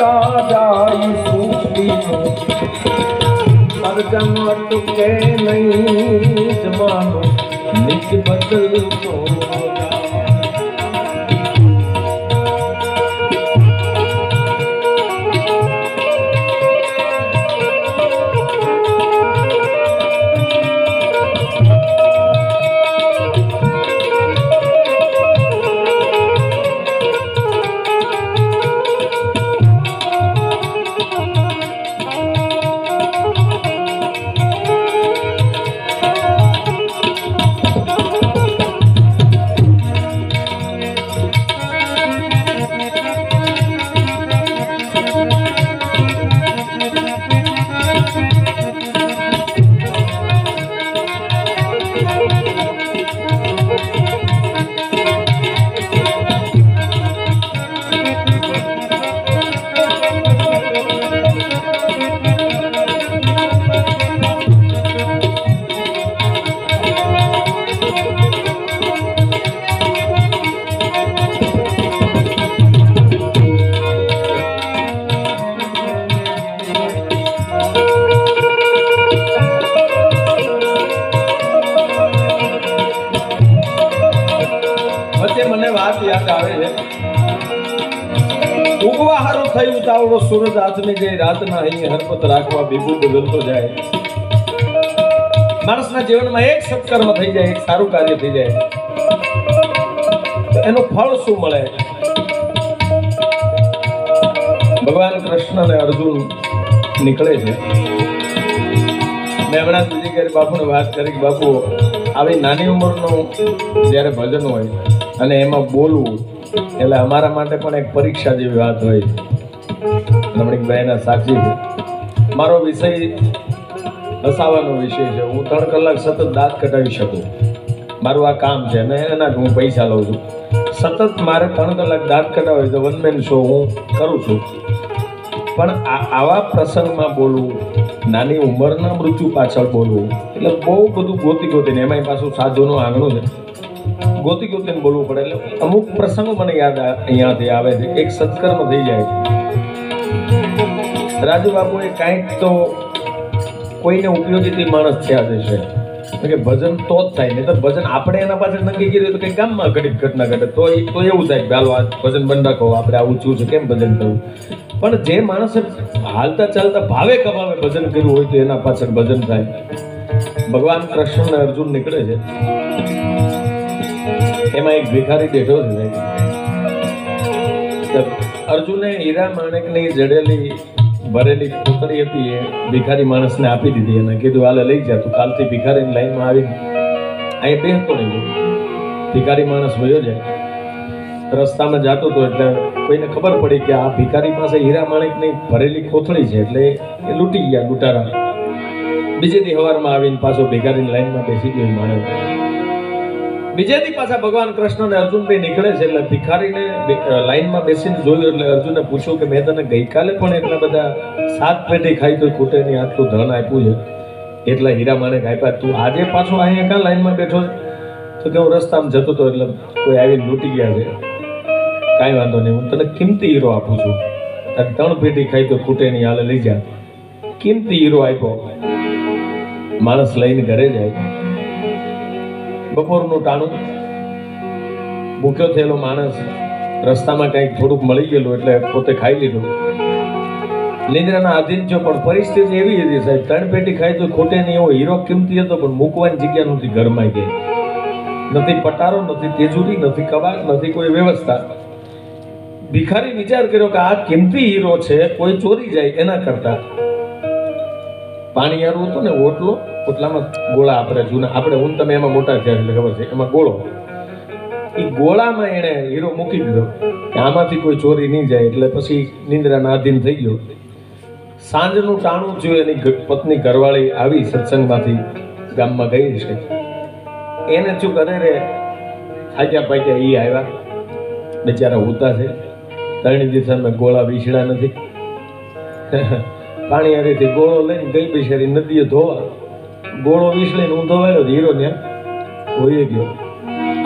કરતા જાય સુખીનું સર્જન અટકે નહીં જમાનો નિજ બદલતો ઉગવા હારું થયું તાવડો સૂરજ આથમી જાય રાતના અહીં હરપત રાખવા બીબુ બદલતો જાય માણસના જીવનમાં એક સત્કર્મ થઈ જાય એક સારું કાર્ય થઈ જાય તો એનું ફળ શું મળે ભગવાન કૃષ્ણ અને અર્જુન નીકળે છે મેં હમણાં બીજી ક્યારે બાપુને વાત કરી કે બાપુ આવી નાની ઉંમરનું જ્યારે ભજન હોય અને એમાં બોલવું એટલે અમારા માટે પણ એક પરીક્ષા જેવી વાત હોય રમણીકભાઈના સાક્ષી છે મારો વિષય હસાવાનો વિષય છે હું 3 કલાક સતત દાંત કટાવી શકું મારું આ કામ છે અને એના હું પૈસા લઉં છું સતત મારે 3 કલાક દાંત કટાવે તો વન મેન શો હું કરું છું પણ આવા પ્રસંગમાં બોલવું નાની ઉંમરના મૃત્યુ પાછળ બોલવું એટલે બહુ બધું ગોતીને એમાંય પાછું સાધુનું આંગણું છે ગોતીને બોલવું પડે એટલે અમુક પ્રસંગો મને યાદ અહીંયાથી આવે છે એક સત્કર્મ થઈ જાય રાજુ બાપુએ કાંઈક તો કોઈને ઉપયોગી માણસ થયા જશે કે ભજન તો જ થાય નહીં તો ભજન આપણે એના પાછળ નક્કી કર્યું તો કંઈક ગામમાં ઘડીક ઘટના ઘટે તો એવું થાય કે હાલો આ ભજન બંધ રાખો આપણે આવું છું છે કેમ ભજન કરવું પણ જે માણસે હાલતા ચાલતા ભાવે કમાવે ભજન કર્યું હોય તો એના પાછળ ભજન થાય ભગવાન કૃષ્ણ અને અર્જુન નીકળે છે એમાં એક ભિખારી બેઠો છે અર્જુને હીરા માણેકની જડેલી ભરેલી પૂતળી હતી એ ભિખારી માણસને આપી દીધી અને કીધું હાલે લઈ જા તું કાલથી ભિખારીની લાઈનમાં આવી અહીં બેસતો નહીં ભિખારી માણસ વયો જાય રસ્તામાં જતો હતો એટલે કોઈને ખબર પડી કે આ ભિખારી પાસે હીરા માણેકની ભરેલી કોથળી છે એટલે એ લૂંટી ગયા લૂંટારા બીજે દી સવારમાં આવીને પાછો ભિખારીની લાઈનમાં બેસી ગયો માણસ બીજે દી પાછા ભગવાન કૃષ્ણ અને અર્જુનભાઈ નીકળે છે એટલે ભિખારીને લાઈનમાં બેસીને જોયું એટલે અર્જુને પૂછ્યું કે મેં તને ગઈકાલે પણ એટલા બધા 7 પેટી ખાઈ તો ખૂટે નહીં આટલું ધન આપ્યું છે એટલા હીરા માણેક આપ્યા તું આજે પાછો અહીંયા ક્યાં લાઈનમાં બેઠો તો કે હું રસ્તામાં જતો હતો એટલે કોઈ આવીને લૂંટી ગયા છે કાંઈ વાંધો નહીં હું તને કિંમતી હીરો આપું છું 3 પેટી ખાઈ તો ખૂટે નહીં હાલે લઈ જા કિંમતી હીરો આપ્યો માણસ લઈને ઘરે જાય બપોરનું ટાણું ભૂખ્યો થયેલો માણસ રસ્તામાં કંઈક થોડુંક મળી ગયેલું એટલે પોતે ખાઈ લીધું નિંદ્રાના આધીન છો પણ પરિસ્થિતિ એવી હતી સાહેબ 3 પેટી ખાઈ તો ખોટે નહીં એવો હીરો કિંમતી હતો પણ મૂકવાની જગ્યા નહોતી ઘરમાં ગઈ નથી પટારો નથી તેજુરી નથી કબાટ નથી કોઈ વ્યવસ્થા ભિખારી વિચાર કર્યો કે આ કિંમતી હીરો છે કોઈ ચોરી જાય એના કરતા પાણીયારું હતું ને ઓટલામાં ગોળા આપણે જૂના આપણે હું તમે એમાં મોટા થયા એટલે ખબર છે એમાં ગોળો એ ગોળામાં એને હીરો મૂકી દીધો કે આમાંથી કોઈ ચોરી નહીં જાય એટલે પછી નિંદ્રાના આધીન થઈ ગયો સાંજનું ટાણું થયું એની પત્ની ઘરવાળી આવી સત્સંગમાંથી ગામમાં ગઈ છે એને શું કરે રે થાક્યા પાક્યા એ આવ્યા બિચારા હોતા છે 3 દિવસમાં ગોળા વિછડા નથી પાણી હરીથી ગોળો લઈને ગઈ બિચારી નદીએ ધોવા ગોળો વિસળીને ઊંધો વાળ્યો હીરો ને હોઈ ગયો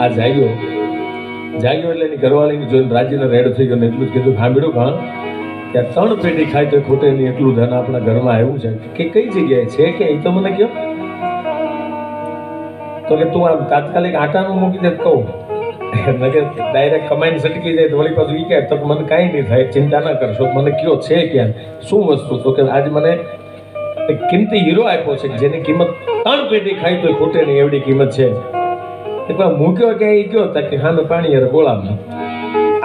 આ જાગ્યો એટલે એની ઘરવાળીને જોઈને રાજીને રેડ થઈ ગયો ને એટલું જ કીધું સાંભળ્યું ઘણા કે 3 પેઢી ખાય તો ખૂટે નહીં એટલું ધન આપણા ઘરમાં આવ્યું છે કે કઈ જગ્યાએ છે કે એ તો મને કહો. તો કે તું આમ તાત્કાલિક આટાનું મૂકી દે કહું કે ડાયરેક્ટ કમાઈને સટકી જાય તો વળી પાછું ઈ કહે તો મને કાંઈ નહીં થાય, ચિંતા ના કરશો, મને કયો છે ક્યાં શું વસ્તુ. તો કે આજ મને એક કિંમતી હીરો આપ્યો છે જેની કિંમત 3 પેઢી ખાય તો ખૂટે નહીં એવડી કિંમત છે. એકવાર મૂક્યો કે એ કયો કે હા મેં પાણી યાર ગોળામાં.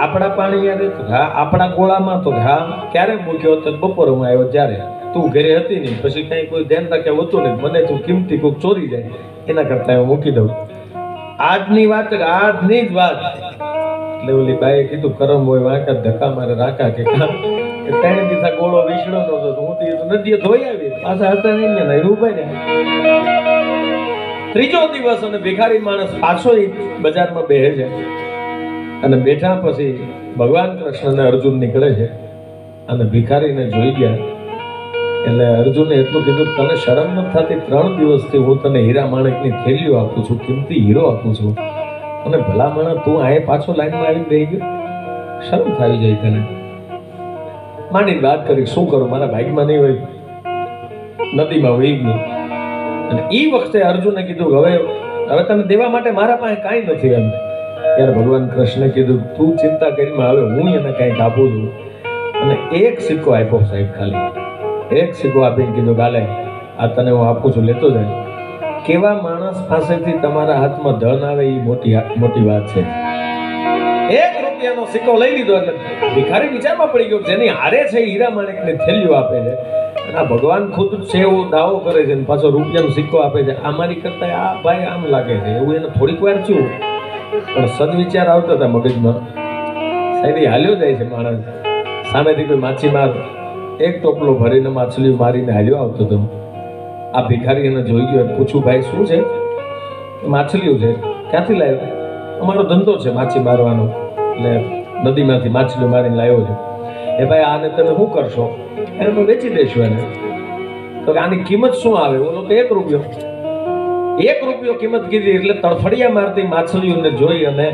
આપણા પાણી યાર હા આપણા ગોળામાં તો હા ક્યારે મૂક્યો તો બપોરમાં આવ્યો જ્યારે તું ઘરે હતી નહીં, પછી કઈ કોઈ ધ્યાન રાખ્યા હોતું નહીં, મને તું કિંમતી કોઈક ચોરી જાય એના કરતા હું મૂકી દઉં. આજની વાત આજની જ વાત. એટલે ઓલી બાઈએ કીધું કરમ હોય વાંકા ધક્કા મારે રાખા કે 3 દિવસ ગોળો વિસડો નતો હું તો નદીએ ધોઈ આવી પાછા હતા નહીં ને ઉભા ને. ત્રીજો દિવસ અને ભિખારી માણસ પાછો બજારમાં બેહે છે અને બેઠા પછી ભગવાન કૃષ્ણ અને અર્જુન નીકળે છે અને ભિખારીને જોઈ ગયા એટલે અર્જુને એટલું કીધું તને શરમ નથી થતી? 3 દિવસથી હું તને હીરા માણેકની થેલીઓ આપું છું, કિંમતી હીરો આપું છું અને ભલા માણસ તું આ પાછો લાઈનમાં આવીને બેહી ગયો, શરમ થાવી જાય તને. માની વાત કરી શું કરું, મારા ભાગમાં નહીં હોય, નદીમાં વહી ગયું. અને એ વખતે અર્જુને કીધું હવે તને દેવા માટે મારા પાસે કાંઈ નથી એમ. ત્યારે ભગવાન કૃષ્ણે કીધું તું ચિંતા કરીમાં હવે હું એને કાંઈક આપું છું. અને એક સિક્કો આપ્યો સાહેબ, ખાલી એક સિક્કો આપીને કીધું ગાલે આ તને હું આપું છું, લેતો જાય. કેવા માણસ પાસેથી તમારા હાથમાં ધન આવે એ મોટી વાત છે. 1 રૂપિયાનો સિક્કો લઈ લીધો એટલે ભિખારી વિચારમાં પડી ગયો જેની હારે છે હીરા માણેકની થેલીઓ આપે છે અને આ ભગવાન ખુદ છે એવો દાવો કરે છે અને પાછો રૂપિયાનો સિક્કો આપે છે. આ મારી કરતા આ ભાઈ આમ લાગે છે એવું એને થોડીક વાર થયું પણ સદવિચાર આવતા હતા મગજમાં. સાહેબ હાલ્યો જાય છે માણસ, સામેથી કોઈ માછીમાર 1 ટોપલો ભરીને માછલીઓ મારીને હાલ્યો આવતો હતો. આ ભિખારી એને જોઈ ગયો, પૂછું ભાઈ શું છે? માછલીઓ છે. ક્યાંથી લાવ્યો? અમારો ધંધો છે માછી મારવાનો, એટલે નદીમાંથી માછલીઓ મારીને લાવ્યો છે. એ ભાઈ આને તમે શું કરશો? એને હું વેચી દઈશું એને. તો આની કિંમત શું આવે? બોલો તો 1 રૂપિયો. 1 રૂપિયો કિંમત કીધી એટલે તડફડિયા મારતી માછલીઓને જોઈ અને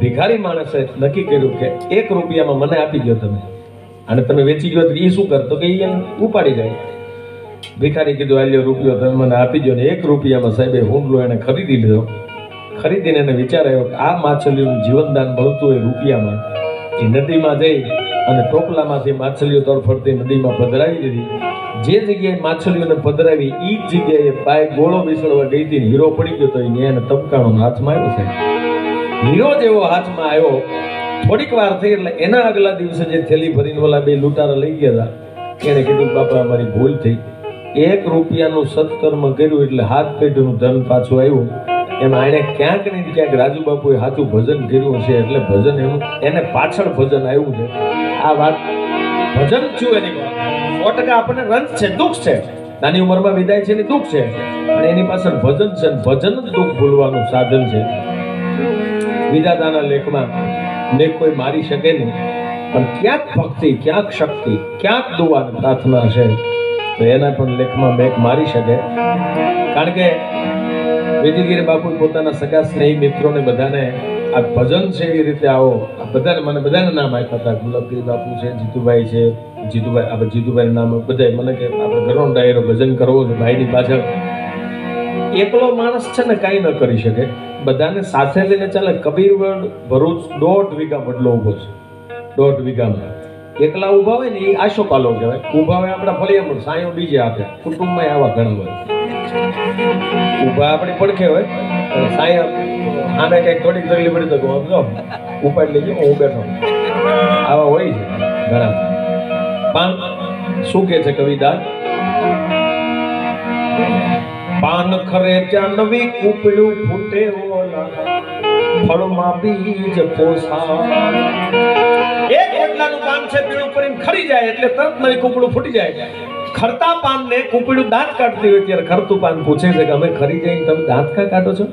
ભિખારી માણસે નક્કી કર્યું કે 1 રૂપિયામાં મને આપી દો તમે, અને તમે વેચી ગયો તો એ શું કરતો કે એ ઉપાડી જાય. ભિખારી કીધું આલ્યો રૂપિયો તમે મને આપી દો ને 1 રૂપિયામાં સાહેબે હુંડલો એને ખરીદી લીધો. ખરીદીને એને વિચાર આવ્યો કે આ માછલીઓનું જીવનદાન મળતું હોય રૂપિયામાં. એ નદીમાં જઈ અને ટોપલામાંથી માછલીઓ તડફડતી નદીમાં પધરાવી દીધી. જે જગ્યાએ માછલીઓને પધરાવી એ જ જગ્યાએ પાય ગોળો વિસળવા ગઈ હતી, હીરો પડી ગયો તો એને તબકાણો હાથમાં આવ્યો છે. હીરો જેવો હાથમાં આવ્યો થોડીક વાર થઈ એટલે એના આગલા દિવસે જે થેલી ભરીને ઓલા 2 લૂંટારા લઈ ગયા હતા એને કીધું બાપા અમારી ભૂલ થઈ, 1 રૂપિયાનું સત્કર્મ કર્યું એટલે 7 પેઢીનું ધન પાછું આવ્યું. એમાં એને ક્યાંક ને ક્યાંક રાજુ બાપુએ સાચું ભજન કર્યું છે એટલે ભજન એનું એને પાછળ ભજન આવ્યું છે. આ વાત ભજન થયું એની 100% આપણને રંજ છે, દુઃખ છે, નાની ઉંમરમાં વિદાય છે એની દુઃખ છે, પણ એની પાછળ ભજન છે. ભજન જ દુઃખ ભૂલવાનું સાધન છે. વિધાતાના લેખમાં ને કોઈ મારી શકે નહીં, પણ ક્યાંક ભક્તિ, ક્યાંક શક્તિ, ક્યાંક દુઆ પ્રાર્થના છે તો એના પણ લેખમાં મેઘ મારી શકે. કારણ કે વેદગીરી બાપુ પોતાના સગા સ્નેહી મિત્રોને બધાને આ ભજન છે એ રીતે આવો બધાને મને બધાને નામ આપ્યા હતા. ગુલાબગીરી બાપુ છે, જીતુભાઈ છે, જીતુભાઈ આપણે જીતુભાઈ નામ બધા મને કે આપણે ઘરનો ડાયરો ભજન કરવો છે ભાઈની પાછળ. એકલો માણસ છે ને કાંઈ ન કરી શકે, બધાને સાથે લઈને ચાલે. કબીરવડ ભરૂચ 1.5 વીઘા બદલો ઉભો છે. 1.5 વીઘામાં એકલા ઉભા હોય ને એ આશોપાલો કહેવાય. ઉભા હોય આપણા ફળિયામાં, સાયો બીજે આપે. કુટુંબમાં આવા ઘણા હોય. ઉભા આપણી પડખે હોય સાયા આને કઈક થોડીક તકલીફ પડી તો સમજો ઉપાડ લેજો હું બેઠો. આવા હોય છે ઘણા. પાન શું કે છે કવિતા? પાન ખરે ત્યાં નવી કૂપડું ફૂટે ઓલા ફળમાં બીજ પોસા. એક ઓટલાનું પાન છે પીળું કરીને ખરી જાય એટલે તરત નવી કૂપડું ફૂટી જાય. ખરતા પાનને કૂપડું દાંત કાઢતી હોય ત્યારે ખરતું પાન પૂછે છે કે અમે ખરી જઈને તમે દાંત ક્યાં કાઢો છો?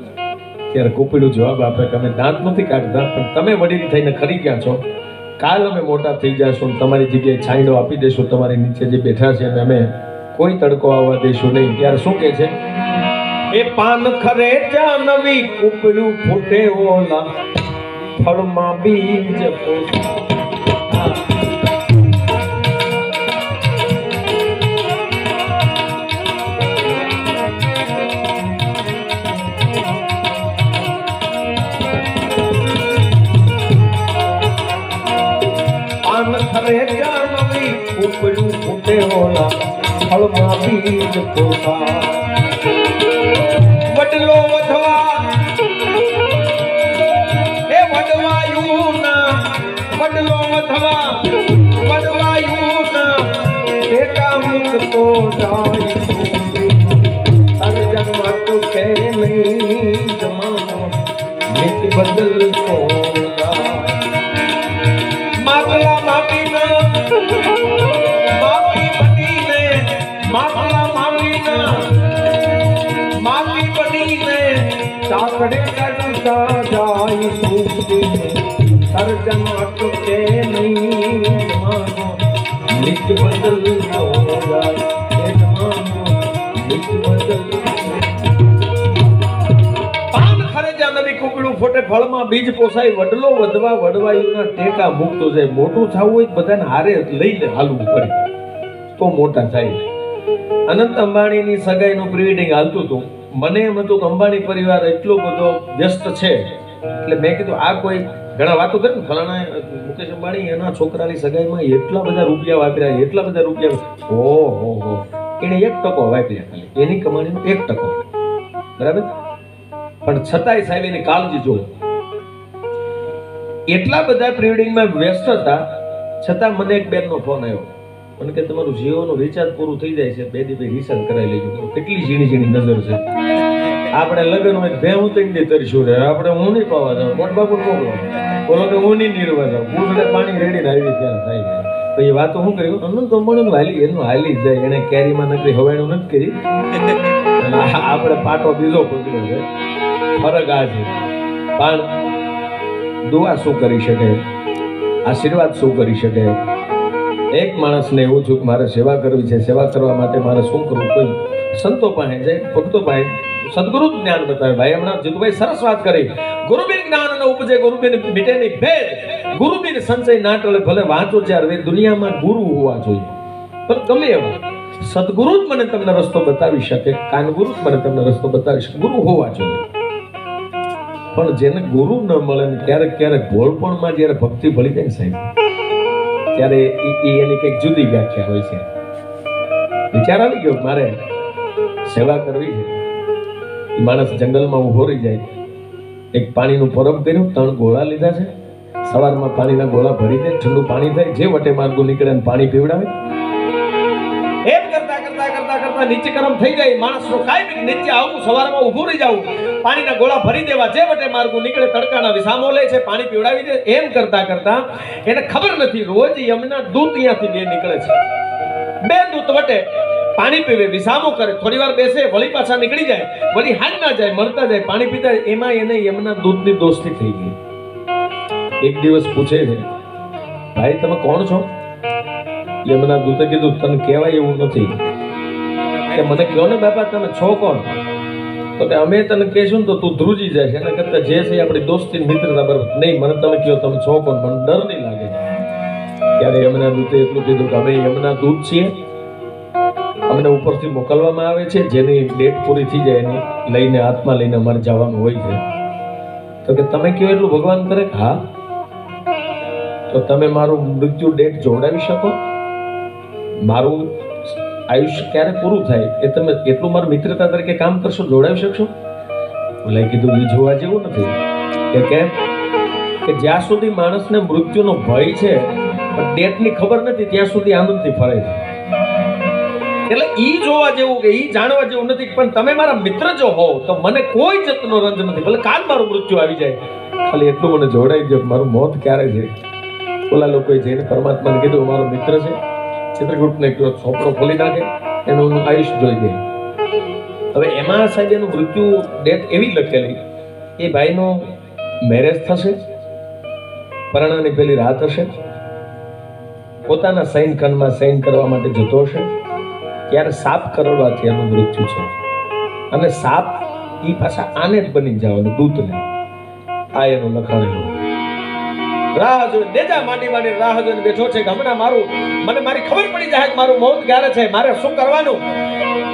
ત્યારે કૂપડું જવાબ આપે કે અમે દાંત નથી કાઢતા, પણ તમે વડીલ થઈને ખરી ગયા છો. કાલ અમે મોટા થઈ જશું, તમારી જગ્યાએ છાંયડો આપી દેશું, તમારી નીચે જે બેઠા છે અને અમે કોઈ તડકો આવવા દેશું નહીં. ત્યારે શું કે છે? એ પાન ખરે ત્યાં નવી કૂપડું ફૂટે ઓલા ફળમાં બીજ પોસા. નવી ઉપડું ફૂટે ઓલા ફળમાં બીજ પોતા વડલો વધવા એ વડવાયું ના વડલો વધવા વડવાયું ના ટેકા મૂકતો જાય કે નહીં જમાનો નીત બદલતો માગલા માટીના માટી બનીને માગલા માટીના માટી બનીને ચાકડે ચડતા જાય સુખીને સર્જન અટકે નહીં જમાનો નીત બદલતો જાય એ જમાનો નીત બદલતો કુકડું ફોટે ફળમાં બીજ પોસાય વડલો વધવા વડવાયુના ટેકા મૂકતો જાય મોટું થવું હોય બધાને હારે લઈને હાલવું પડે તો મોટા થાય અનંત અંબાણીની સગાઈનું પ્રી-વેડિંગ હાલતું હતું મને એમ હતું કે અંબાણી પરિવાર એટલો બધો વ્યસ્ત છે એટલે મેં કીધું આ કોઈ ઘણા વાતો કરી ને ફલાણા મુકેશ અંબાણી એના છોકરાની સગાઈમાં એટલા બધા રૂપિયા વાપર્યા એટલા બધા રૂપિયા ઓહો એને 1% વાપર્યા ખાલી એની કમાણીનો 1% બરાબર પણ છતાંય સાહેબ એની કાળજી જો એટલા બધા પ્રી-વેડિંગમાં વ્યસ્ત હતા છતાં મને એક બેનનો ફોન આવ્યો મને કે તમારું જીઓનું રિચાર્જ પૂરું થઈ જાય છે 2 દિવસ રિચાર્જ કરાવી લેજો કેટલી ઝીણી ઝીણી નજર છે આપણે લગ્ન હોય બે હું તઈ દે તરશું રે આપણે હું નહીં પાવા જાઉં મોટ બાપુ મોકલો બોલો કે હું નહીં નીરવા જાઉં પૂછડે પાણી રેડીને આવી ત્યારે થાય તો એ વાતો શું કર્યું અનંત અંબાણીનું હાલી એનું હાલી જાય એને કેરીમાં નકરી હવાયણું નથી કરી આપણે પાટો બીજો પકડ્યો છે ફરક આ છે પણ દુઆ શું કરી શકે આશીર્વાદ શું કરી શકે એક માણસને એવું થયું કે મારે સેવા કરવી છે સેવા કરવા માટે મારે શું કરવું કોઈ સંતો પાસે જાય ભક્તો પાસે સદગુરુ જ્ઞાન બતાવે ભાઈ હમણાં જીતુભાઈ સરસ વાત કરી ગુરુબિન જ્ઞાન ન ઉપજે ગુરુબિન મિટે નહીં ભેદ ગુરુબિન સંચય ના ટળે ભલે વાંચો ચાર વેદ દુનિયામાં ગુરુ હોવા જોઈએ પણ ગમે એવા સદગુરુ જ મને તમને રસ્તો બતાવી શકે કાનગુરુ જ મને તમને રસ્તો બતાવી શકે ગુરુ હોવા જોઈએ પણ જેને ગુરુ ન મળે ને ક્યારેક ક્યારેક ભોળપણમાં જ્યારે ભક્તિ ભળી જાય ને સાહેબ ત્યારે એની કંઈક જુદી વ્યાખ્યા હોય છે વિચાર આવી ગયો મારે સેવા કરવી છે માણસ જંગલમાં ઉભો રહી જાય એક પાણીનું પરબ કર્યું 3 ગોળા લીધા છે સવારમાં પાણીના ગોળા ભરી દે ઠંડુ પાણી થાય જે વટે માર્ગો નીકળે અને પાણી પીવડાવે એમ કરતા કરતા કરતા કરતા નીચે ગરમ થઈ જાય માણસનો કાયમી નીચે આવું સવારમાં ઊભું રહી જાવું પાણીના ગોળા ભરી દેવા જે વટે માર્ગો નીકળે તડકાના વિસામો લે છે પાણી પીવડાવી દે એમ કરતા કરતા એને ખબર નથી રોજ યમના દૂત અહીંયાથી બે નીકળે છે 2 દૂત વટે પાણી પીવે વિસામો કરે થોડી વાર બેસે વળી પાછા નીકળી જાય વળી હાલ ના જાય મળતા જાય પાણી પીતા એમાં એને યમના દૂતની દોસ્તી થઈ ગઈ એક દિવસ પૂછે છે ભાઈ તમે કોણ છો યમના દૂતે કીધું તને કહેવાય એવું નથી કે મને કહો ને બાપા તમે છો કોણ તો કે અમે તને કહેશું ને તો તું ધ્રુજી જાય એના કરતા જે છે આપણી દોસ્તી મિત્રતા બરાબર નહીં મને તમે કહો તમે છો કોણ મને ડર નહીં લાગે ત્યારે યમના દૂતે એટલું કીધું કે અમે યમના દૂત છીએ અમને ઉપરથી મોકલવામાં આવે છે જેની ડેટ પૂરી થઈ જાય એની લઈને આત્મા લઈને અમારે જવાનું હોય છે તો કે તમે કહો એટલું ભગવાન કરે હા તો તમે મારું મૃત્યુ ડેટ જોડાવી શકો મારું આયુષ્ય ક્યારે પૂરું થાય એ તમે એટલું મારું મિત્રતા તરીકે કામ કરશો જોડાવી શકશો બોલે કીધું એ જોવા જેવું નથી કે કેમ કે જ્યાં સુધી માણસને મૃત્યુનો ભય છે પણ ડેટની ખબર નથી ત્યાં સુધી આનંદથી ફરે છે એટલે ઈ જોવા જેવું કે ઈ જાણવા જેવું નથી પણ તમે મારા મિત્ર જો હોવ તો મને કોઈ જાતનો રંજ નથી ભલે કાલ મારું મૃત્યુ આવી જાય ખાલી એટલું મને જોડાઈ ગયો મારું મોત ક્યારે છે ઓલા લોકોએ જઈને પરમાત્માને કીધું મારો મિત્ર છે ચિત્રકૂટને છોપડો ખોલી નાખે એનું આયુષ્ય જોઈ દે હવે એમાં સાહેબ એનું મૃત્યુ ડેટ એવી લખેલી એ ભાઈનો મેરેજ થશે પરણાની પેલી રાત હશે પોતાના સૈન ખંડમાં સૈન કરવા માટે જતો હશે ત્યારે સાપ કરડવાથી એનું મૃત્યુ છે અને સાપ એ પાછા આને જ બની જવાનું દૂતને આ એનું લખાણેલું રાહ જોઈ દેજા માંડી માંડી રાહ જોઈને બેઠો છે કે હમણાં મને મારી ખબર પડી જાય કે મારું મોત ક્યારે છે મારે શું કરવાનું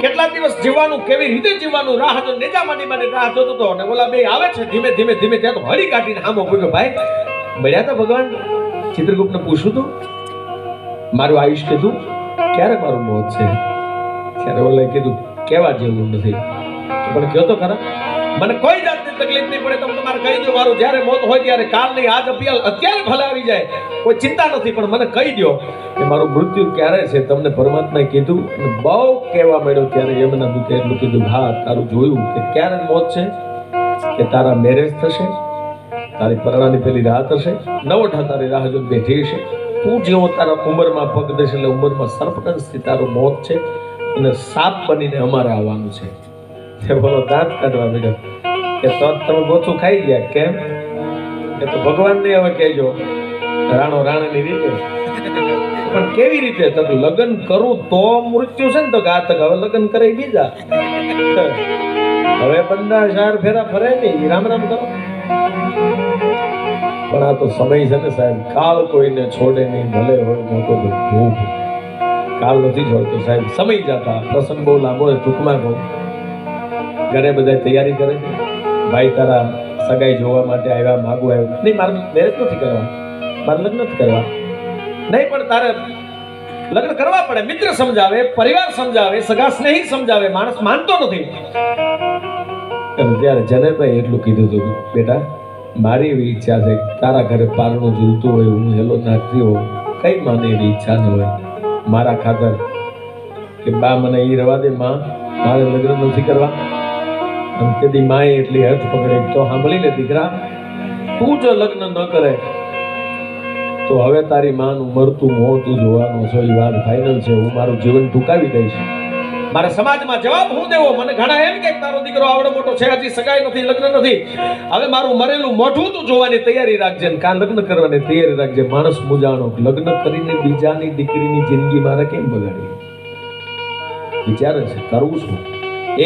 કેટલા દિવસ જીવવાનું કેવી રીતે જીવવાનું રાહ જોઈને દેજા માંડી માંડી રાહ જોતો હતો અને ઓલા બે આવે છે ધીમે ધીમે ધીમે ત્યાં તો હળી કાઢીને હામો પૂછ્યો ભાઈ મળ્યા હતા ભગવાન ચિત્રગુપ્તને પૂછ્યું હતું મારું આયુષ કીધું ક્યારે મારું મોત છે? ત્યારે ઓલે કીધું કેવા જેવું નથી, પણ કયો તો ખરા, મને કોઈ જાતની તકલીફ નહીં પડે તો હું તમારે કહી દઉં, મારું જ્યારે મોત હોય ત્યારે કાલ નહીં, આજ અત્યારે ભલે આવી જાય, કોઈ ચિંતા નથી, પણ મને કહી દો કે મારું મૃત્યુ ક્યારે છે. તમને પરમાત્માએ કીધું અને બહુ કહેવા માંડ્યો ત્યારે યમના દૂતે એટલું કીધું, હા તારું જોયું કે ક્યારે મોત છે, કે તારા મેરેજ થશે, તારી પરણાની પેલી રાત હશે, નવઠા તારી રાહ જોઈને બેઠી હશે, તું જેવો તારા ઉંમરમાં પગ દેશે એટલે ઉંમરમાં સર્પદંશથી તારું મોત છે અને સાપ બનીને અમારે આવવાનું છે. તે બોલો દાંત કાઢવા માંડ્યો કે તો તમે ગોચું ખાઈ ગયા કેમ? કે તો ભગવાનને હવે કહેજો રાણો રાણાની રીતે. પણ કેવી રીતે? તો લગ્ન કરું તો મૃત્યુ છે ને, તો ઘાતક. હવે લગ્ન કરે બીજા, હવે બંદા ચાર ફેરા ફરે નહીં, રામ રામ કરો. પણ આ તો સમય છે ને સાહેબ, કાળ કોઈને છોડે નહીં, ભલે હોય મોટો ભૂખ, કાળ નથી છોડતો સાહેબ. સમય જતા પ્રસંગ બહુ લાંબો છે, ટૂંકમાં કહું. ઘરે બધા તૈયારી કરે છે, ભાઈ તારા સગાઈ જોવા માટે આવ્યા, માગું આવ્યું નહીં, મારે મેરેજ નથી કરવા, મારે લગ્ન નથી કરવા નહીં, પણ તારે લગ્ન કરવા પડે. મિત્ર સમજાવે, પરિવાર સમજાવે, સગા સ્નેહી સમજાવે, માણસ માનતો નથી. ત્યારે જનેતાએ એટલું કીધું હતું, બેટા મારી એવી ઈચ્છા છે તારા ઘરે પારણું ઝૂલતું હોય, હું હેલો નાખતી હોઉં, કઈ માને એવી ઈચ્છા ન હોય મારા ખાતર કે બા મને એ રવા દે, માં મારે લગ્ન નથી કરવા. અને તેથી માએ એટલી હથ પકડે તો સાંભળી લે દીકરા, તું જો લગ્ન ન કરે તો હવે તારી માનું મરતું મોં તું જોવાનું છો. એ વાત ફાઇનલ છે, હું મારું જીવન ટૂંકાવી દઈશ. મારે સમાજમાં જવાબ હું દેવો? મને ઘણા એમ કે તારો દીકરો આવડો મોટો છે, હજી સગાઈ નથી, લગ્ન નથી, હવે મારું મરેલું મોઢું તું જોવાની તૈયારી રાખજે, કાં લગ્ન કરવાની તૈયારી રાખજે. માણસ મુજાણો, લગ્ન કરીને બીજાની દીકરીની જિંદગી મારે કેમ બગાડી? વિચારે છે કરવું શું?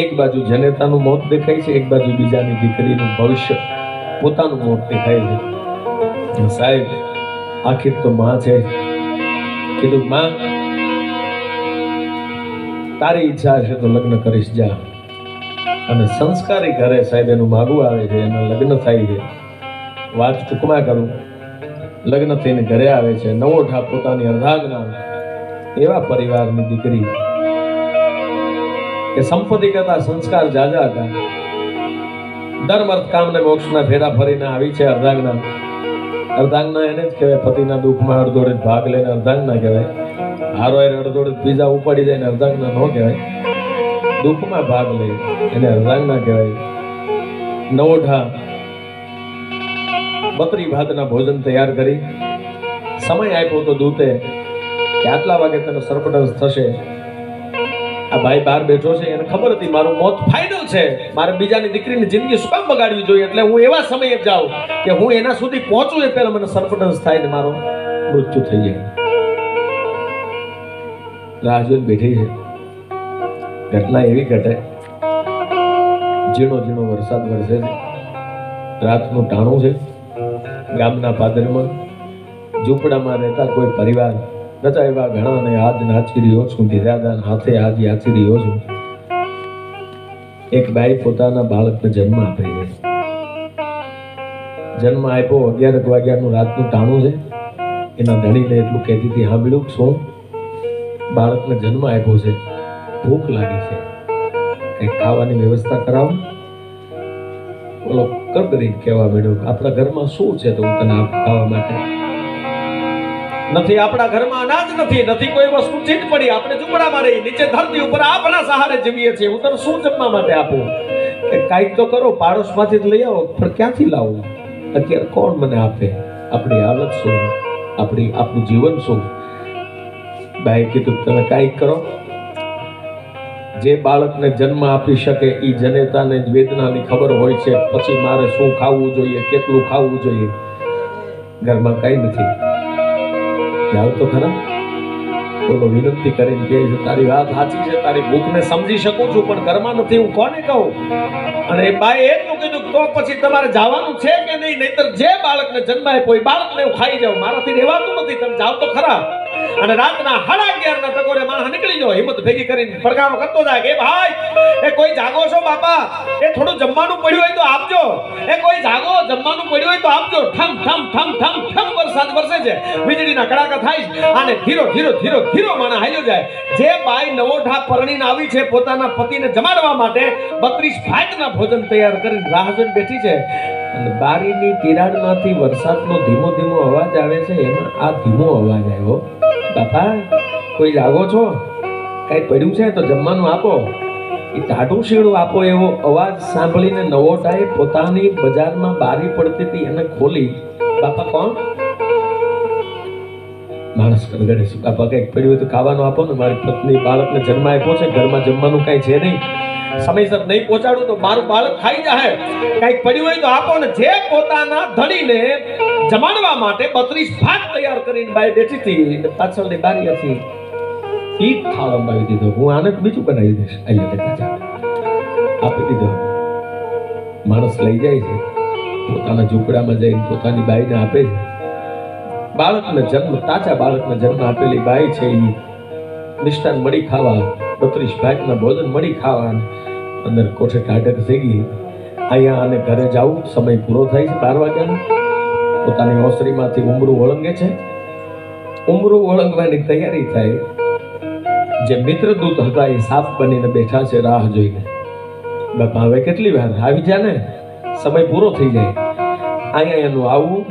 એક બાજુ જનેતાનું મોત દેખાય છે, એક બાજુ બીજાની દીકરીનું ભવિષ્ય, પોતાનું મોત દેખાય છે. સાહેબ આખિર તો માં છે. કીધું માં તારી ઈચ્છા છે તો લગ્ન કરીશ, જા. અને સંસ્કારી ઘરે સાહેબ એનું માગું આવે છે, એના લગ્ન થાય છે. વાત ટૂંકમાં કરું, લગ્ન થઈને ઘરે આવે છે, નવોઠા પોતાની અર્ધાંગના એવા પરિવારની દીકરી કે સંપત્તિ કરતા સંસ્કાર જાજા હતા, ધર્મ અર્થ કામ ને મોક્ષના ફેરા ફરીને આવી છે અર્ધાંગના. અર્ધાંગના એને જ કહેવાય, પતિના દુઃખમાં અડધોડે ભાગ લઈને અર્ધાંગના કહેવાય. હારો અડધોડે બીજા ઉપાડી જાય ને અર્ધાંગના ન કહેવાય. દુઃખમાં ભાગ લે એને અર્ધાંગના કહેવાય. નવોઠા 32 ભાતના ભોજન તૈયાર કરી સમય આપ્યો તો દૂતે કે આટલા વાગે તને સર્પદંશ થશે. આ ભાઈ બહાર બેઠો છે, એને ખબર હતી મારું મોત ફાઇનલ છે, મારે બીજાની દીકરીની જિંદગી શું કામ બગાડવી જોઈએ, એટલે હું એવા સમયે જાઉં કે હું એના સુધી પહોંચું એ પહેલા મને સર્પદંશ થાય ને મારો મૃત્યુ થઈ જાય. રાહ જોઈને બેઠી છે. ઘટના એવી ઘટે, ઝીણો ઝીણો વરસાદ વરસે છે, રાતનું ટાણું છે, ગામના પાદરમાં ઝૂંપડામાં રહેતા કોઈ પરિવાર નતા એવા ઘણા, ને આજ નાચી રહ્યો છું, ધીરાદા હાથે આજ યાચી રહ્યો છું. એક બાઈ પોતાના બાળકને જન્મ આપે છે. જન્મ આપ્યો, 11 વાગ્યાનું રાતનું ટાણું છે. એના ધણીને એટલું કહેતી હતી, સાંભળ્યું શું બાળકને જન્મ આપ્યો છે, ભૂખ લાગી છે, કંઈક ખાવાની વ્યવસ્થા કરાવો. બોલો કડકડી કહેવા માંડ્યો, આપણા ઘરમાં શું છે તો હું તને આપું ખાવા માટે? નથી આપણા ઘરમાં અનાજ નથી, નથી કોઈ વસ્તુ ચીજ પડી, આપણે ઝૂંપડામાં રહી, નીચે ધરતી ઉપર આપણા સહારે જીવીએ છીએ, હું તને શું જમવા માટે આપું? કે કાંઈક તો કરો, પાડોશમાંથી જ લઈ આવો. પણ ક્યાંથી લાવું? અત્યારે કોણ મને આપે? આપણી હાલત શું, આપણું જીવન શું? ભાઈ કીધું તમે કાંઈક કરો. જે બાળકને જન્મ આપી શકે એ જનેતાને વેદનાની ખબર હોય છે, પછી મારે શું ખાવું જોઈએ, કેટલું ખાવું જોઈએ. ઘરમાં કઈ નથી, જાવ તો ખરા. બોલો વિનંતી કરીને કહે છે, તારી વાત સાચી છે, તારી ભૂખને સમજી શકું છું, પણ ઘરમાં નથી, હું કોને કહું? અને એ બાએ એટલું કીધું તો પછી તમારે જવાનું છે કે નહીં, નહીતર જે બાળકને જન્મ આપ્યો એ બાળકને હું ખાઈ જાઉં, મારાથી રહેવાતું નથી, તમે જાવ તો ખરા. અને રાતના 11:30 ના ટકોરે માણસ નીકળી ગયો, હિંમત ભેગી કરીને પડકારો કરતો જાય કે ભાઈ એ કોઈ જાગો છો બાપા, એ થોડું જમવાનું પડ્યું હોય તો આપજો, એ કોઈ જાગો જમવાનું પડ્યું હોય તો આપજો. ઠમ ઠમ ઠમ ઠમ ઠમ વરસાદ વરસે છે, વીજળીના કડાકા થાય અને ધીરો ધીરો ધીરો ધીરો માણસ હાલ્યો જાય. જે બાઈ નવોઠા પરણીને આવી છે પોતાના પતિને જમાડવા માટે 32 ભાતના ભોજન તૈયાર કરીને રાહ જોઈને બેઠી છે અને બારીની તિરાડમાંથી વરસાદનો ધીમો ધીમો અવાજ આવે છે. એમાં આ ધીમો અવાજ આવ્યો, બાપા કોઈ જાગો છો, કઈ પડ્યું છે તો જમવાનું આપો. એ ટાટું શીણું આપો એવો અવાજ સાંભળીને નવોઠાએ પોતાની બજારમાં બારી પડતી હતી એને ખોલી. બાપા કોણ? માણસ ગડગડે છે. બાપા કઈક પડ્યું હોય તો ખાવાનું આપો ને, મારી પત્ની બાળકને જન્મ આપ્યો છે, ઘરમાં જમવાનું કઈ છે નહીં, સમયસર નહીં પહોંચાડું તો મારું બાળક ખાઈ જાય, કઈક પડ્યું હોય તો આપો ને. જે પોતાના ધણીને જમાડવા માટે 32 ભાત તૈયાર કરીને બાઈ બેઠી હતી, પાછળની બારી હતી, ઈ થાળ અંબાવી દીધો. હું આને બીજું બનાવી દઈશ, અહીંયા આપી દીધો. માણસ લઈ જાય છે, પોતાના ઝૂંપડામાં જઈને પોતાની બાઈને આપે છે. બાળકને જન્મ, તાજા બાળકને જન્મ આપેલી બાઈ છે એ મિષ્ટાન મળી ખાવા, 32 ભાતના ભોજન મળી ખાવા અંદર કોઠે ટાઢક થઈ ગઈ. અહીંયા આને ઘરે જવું, સમય પૂરો થાય છે 12 વાગ્યાનો. પોતાની ઓસરીમાંથી ઉમરું ઓળંગે છે, ઉમરું ઓળંગવાની તૈયારી થાય. જે મિત્રદૂત હતા એ સાપ બનીને બેઠા છે રાહ જોઈને. બાપા હવે કેટલી વાર, આવી જા ને, સમય પૂરો થઈ જાય. અહીંયા એનું આવવું,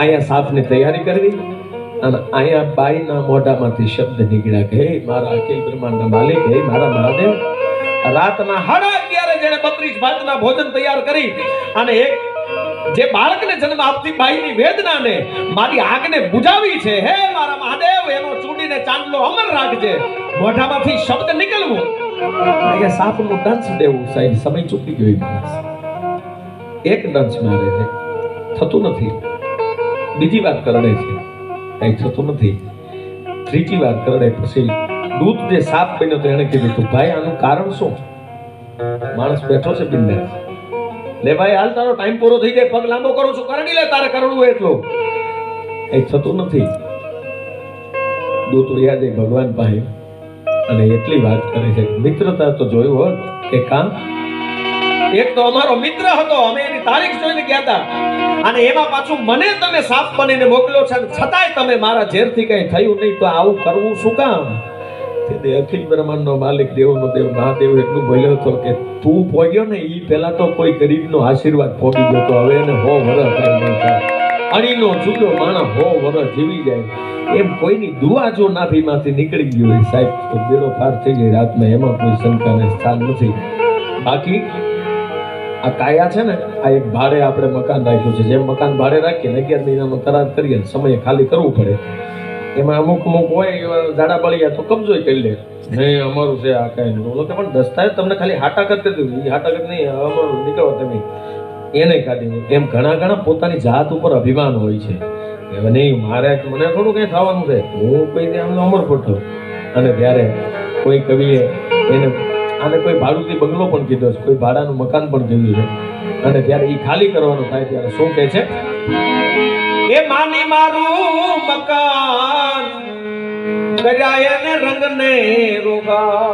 અહીંયા સાપની તૈયારી કરવી અને અહીંયા બાઈના મોઢામાંથી શબ્દ નીકળ્યા કે હે મારા અખિલ બ્રહ્માંડના માલિક, હે મારા મહાદેવ, રાતના 11:30 જેણે 32 ભાતના ભોજન તૈયાર કરી અને એક જે બાળકને જન્મ આપતી બાઈની વેદનાને મારી આગને બુજાવી છે. હે મારા મહાદેવ, એનો ચૂડીને ચાંદલો અમર રાખજે. મોઢામાંથી શબ્દ નીકળવું, અહીંયા સાપનું ડંસ દેવું. સાહેબ સમય ચૂકી ગયો. માણસ એક ડંસ મારે છે, થતું નથી. બીજી વાર કરડે છે, કઈ થતું નથી. ત્રીજી વાર કરડે પછી દૂત જે સાપ બન્યો તો એને કીધું તું ભાઈ આનું કારણ શું? માણસ બેઠો છે બિંદાસ, લે ભાઈ હાલ તારો ટાઈમ પૂરો થઈ જાય, પગ લાંબો કરું છું, કરડી લે, તારે કરડવું એટલું. કઈ થતું નથી. દૂત રહ્યા જાય ભગવાન પાસે અને એટલી વાત કરે છે, મિત્રતા તો જોયું હોત કે કામ. એક તો અમારો મિત્ર હતો, અમે એની તારીખ જોઈને ગયા હતા અને એમાં પાછું મને તમે સાપ બનીને મોકલ્યો છે, છતાંય તમે મારા ઝેરથી કઈ થયું નહીં, તો આવું કરવું શું કામ? અખિલ બ્રહ્માંડનો માલિક, દેવનો દેવ મહાદેવ એટલું બોલ્યો હતો કે તું પોગ્યો ને ઈ પહેલા તો કોઈ ગરીબનો આશીર્વાદ પોગી ગયો તો હવે એને 100 વર્ષ થાય. અણીનો જુદો માણસ 100 વર્ષ જીવી જાય એમ કોઈની દુઆ જો નાભીમાંથી નીકળી ગઈ હોય સાહેબ તો બેડો પાર થઈ જાય રાતમાં. એમાં કોઈ શંકાને સ્થાન નથી. બાકી આ કાયા છે ને, આ એક ભાડે આપણે મકાન રાખ્યું છે. જેમ મકાન ભાડે રાખીએ 11 મહિનાનો કરાર કરીએ, સમય ખાલી કરવું પડે. એમાં અમુક હોય જાડા બળિયા તો કબજો કરી લે, નહીં અમારું છે આ કઈ નહીં. પણ દસ્તાવેજ તમને ખાલી હાટાકત કરી દીધું, એ હાટાકત નહીં અમારું નીકળો તમે એને કાઢી. એમ ઘણા પોતાની જાત ઉપર અભિમાન હોય છે. હવે નહીં મારે મને થોડું કઈ થવાનું છે, હું કોઈ આમ અમર પઠો. અને ત્યારે કોઈ કવિએ એને આને કોઈ ભાડુથી બંગલો પણ કીધો છે, કોઈ ભાડાનું મકાન પણ કીધું છે. અને ત્યારે એ ખાલી કરવાનું થાય ત્યારે શું કહે છે? એ માની મારું મકાન કર્યા ને રંગને રોગા.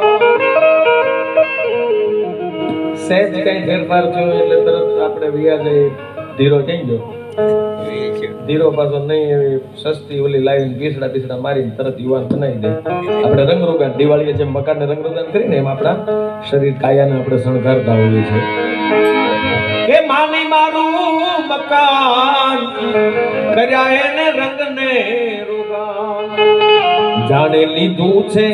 સહેજ કઈ ફેરફાર થયો એટલે તરત આપણે વિયા જઈ ધીરો થઈ ગયો. ધીરો પાછો નહીં એવી સસ્તી ઓલી લાવીને પીસડા મારીને તરત યુવાન બનાવી દે. આપણે રંગરોગાન દિવાળીએ જેમ મકાનને રંગરોગાન કરીને એમ આપણા શરીર કાયાને આપણે શણગારતા હોઈએ છીએ. કે માની મારું મકાન કર્યા એને રંગને રોગા. જાણે લીધું છે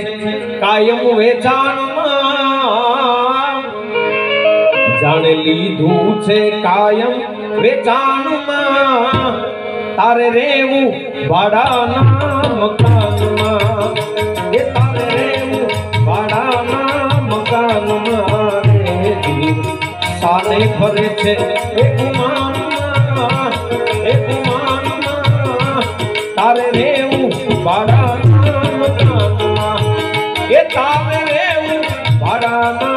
કાયમ વેચાણમાં, જાણે લીધું છે કાયમ વેચાણમાં. તારે રેવું ભાડાના મકાનમાં, એ તારે રેવું ભાડાના મકાનમાં. સાને ફરે છે એ ગુમાનમાં, એ ગુમાનમાં. તારે રેવું ભાડાના મકાનમાં, એ તારે રેવું ભાડાના.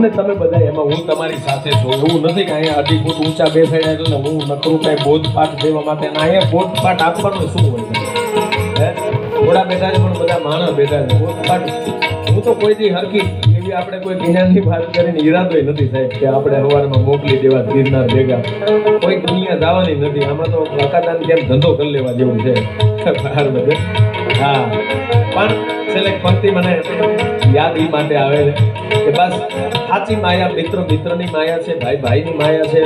ને તમે બધા એમાં હું તમારી સાથે છું એવું નથી કે અહીંયા 2.5 ફૂટ ઊંચા બેસાડ્યા છો ને હું નકરું કાંઈ બોધપાઠ દેવા માટે ના અહીંયા બોધપાઠ આપવાનું શું હોય હે થોડા બેઠા છે પણ બધા માણસ બેઠા છે બોધપાઠ હું તો કોઈ દી હરકી એવી આપણે કોઈ જ્ઞાનની વાત કરીને ઈરાદો નથી સાહેબ કે આપણે સવારમાં મોકલી દેવા ગિરનાર ભેગા કોઈ દુનિયા જવાની નથી આમાં તો કાકાદાન કેમ ધંધો કરી લેવા જેવું છે બહાર બધે હા પણ છેલ્લે પંક્તિ મને યાદ એ માટે આવે છે કે બસ સાચી માયા મિત્ર મિત્રની માયા છે ભાઈ ભાઈની માયા છે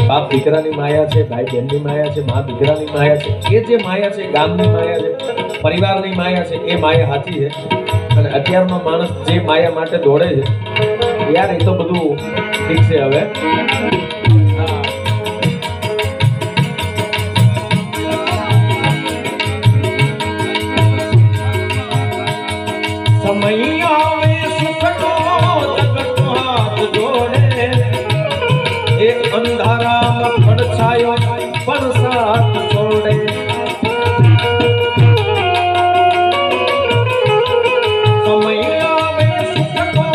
બાપ દીકરાની માયા છે ભાઈ બહેનની માયા છે મા દીકરાની માયા છે એ જે માયા છે ગામની માયા છે પરિવારની માયા છે એ માયા સાચી છે અને અત્યારનો માણસ જે માયા માટે દોડે છે યાર એ તો બધું ઠીક છે હવે અંધારામાં પડછાયો પણ સાથ છોડે સમય આવે સુખનો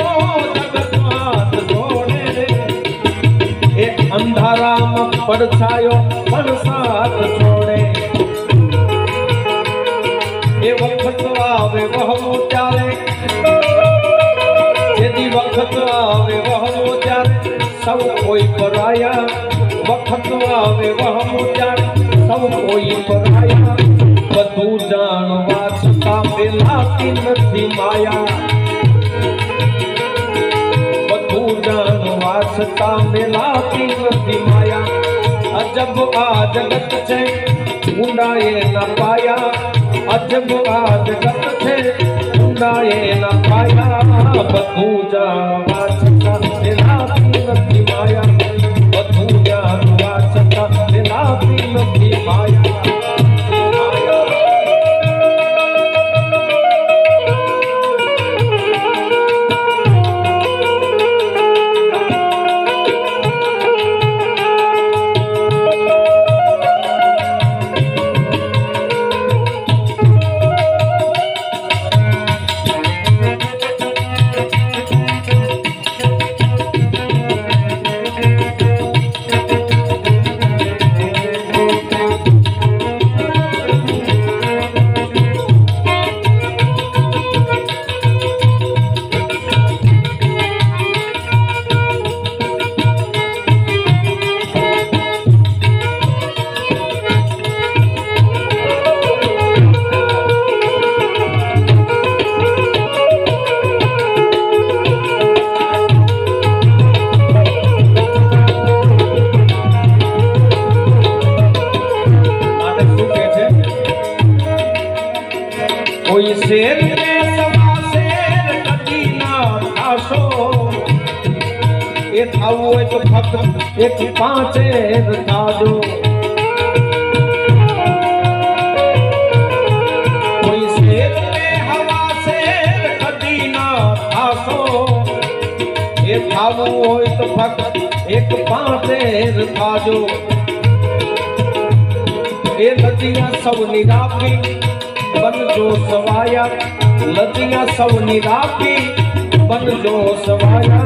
જગતમાં જોડે એ અંધારામાં પડછાયો પણ સાથ છોડે એ વખત આવે વહમો ચાલે જેથી વખત આવે વહમો ચાલે સૌ કોઈ પરાયા વખત આવે વહમો ચાલે સૌ કોઈ પરાયા બધું જાણવા છતાં પેલાતી નથી માયા બધું જાણવા છતાં પેલાતી નથી માયા અજબ આ જગત છે ઊંડાએ ના પાયા અજબ આ જગત છે ઊંડાએ ના પાયા બધું જાણવા છતાં પેલાતી નથી માયા બધું જાણવા છતાં પેલાતી નથી માયા કોઈ શેર ને સવા શેર કદી ના થાશો એ થાવું હોય તો ફક્ત 1-5 થાજો કોઈ શેર ને હવા શેર કદી ના થાશો એ થાવું હોય તો ફક્ત 1-5 થાજો એ લજિયા સૌની રાખી बनजो सवाया लजिया सवनी राखी बनजो सवाया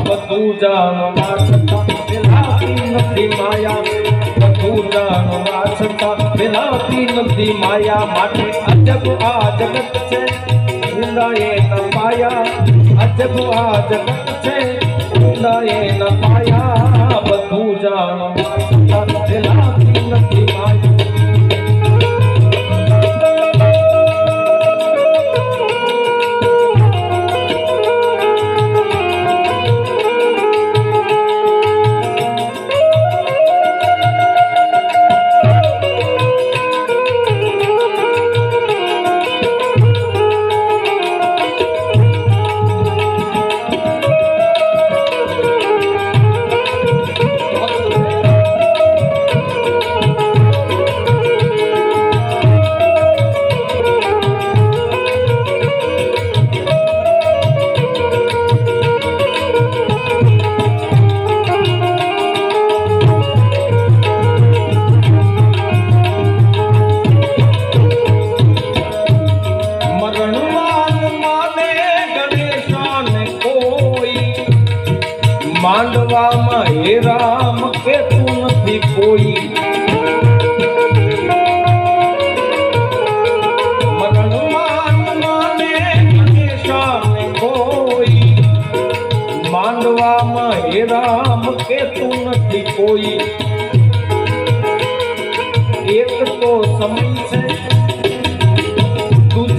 બધું જાણવા છતાં પેલાતી નથી માયા બધું જાણવા છતાં પેલાતી નથી માયા માટે અજબ આ જગત છે ઊંડાએ ન પાયા અજબ આ જગત છે ઊંડાએ ન પાયા બધું જાણવા છતાં પેલાતી નથી માયા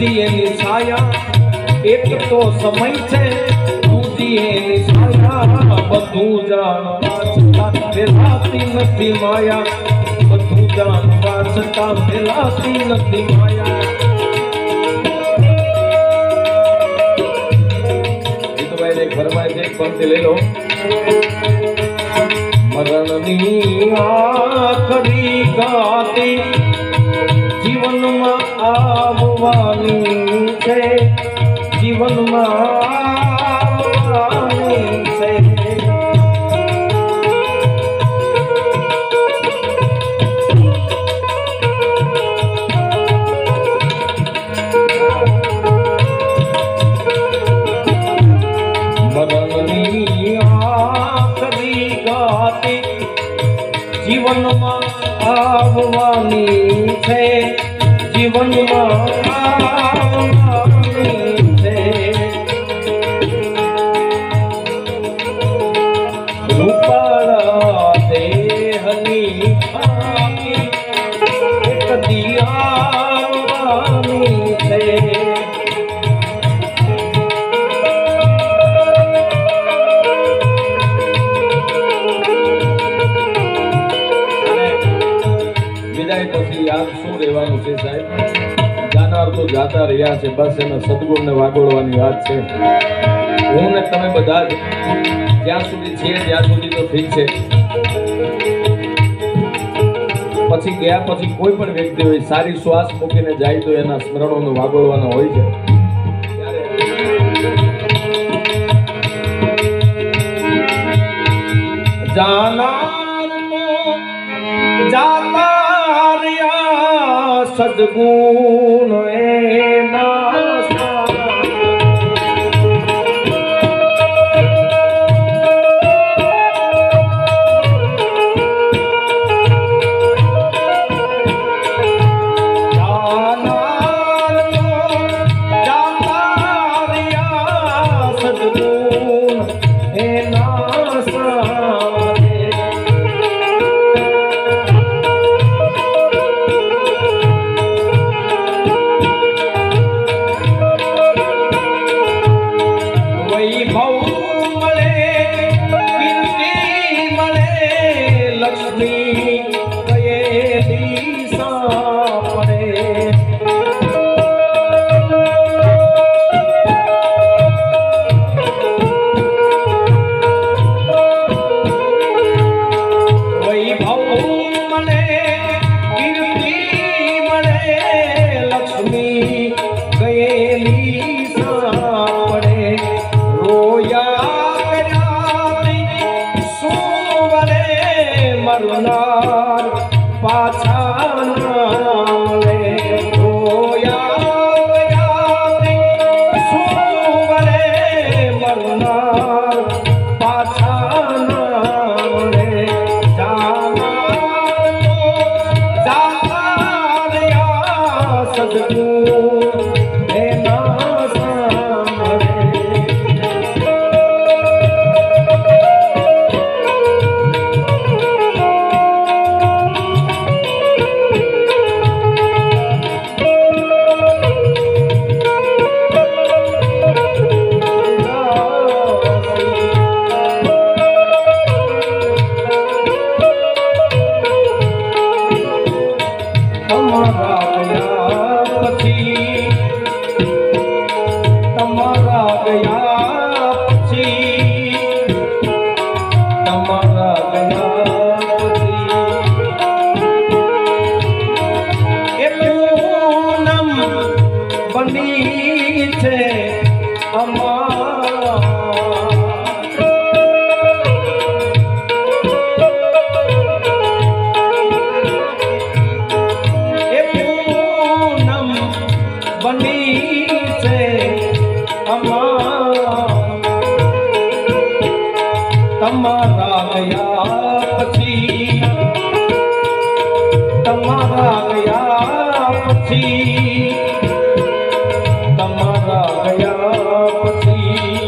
બીજી એની છાયા એક તો સમય છે બીજી એની છાયા બધું જાણવા છતાં ફેલાતી નથી માયા બધું જાણવા છતાં ફેલાતી નથી માયા એક ફરમાય છે પંક્તિ લઈ લો મરણની આખરી ગાતી જીવનમાં આવવાની છે જીવનમાં આવવાની છે જીવનમાં આવવાની છે જીવનમાં આવવાની છે રૂપાળા દેહની ખામી એક દી આવવાની છે પછી યાદ શું રહેવાનું છે સાહેબ જાનાર તો જાતા રહ્યા છે બસ એના સદગુણને વાગોળવાની વાત છે હું ને તમે બધા જ જ્યાં સુધી છે ત્યાં સુધી તો ઠીક છે પછી ગયા પછી કોઈ પણ વ્યક્તિ હોય સારી શ્વાસ મૂકીને જાય તો એના સ્મરણોને વાગોળવાના હોય છે જાનાર જાતા સદગુણ એના તમારા ગયા પછી તમારા ગયા પછી તમારા ગયા પછી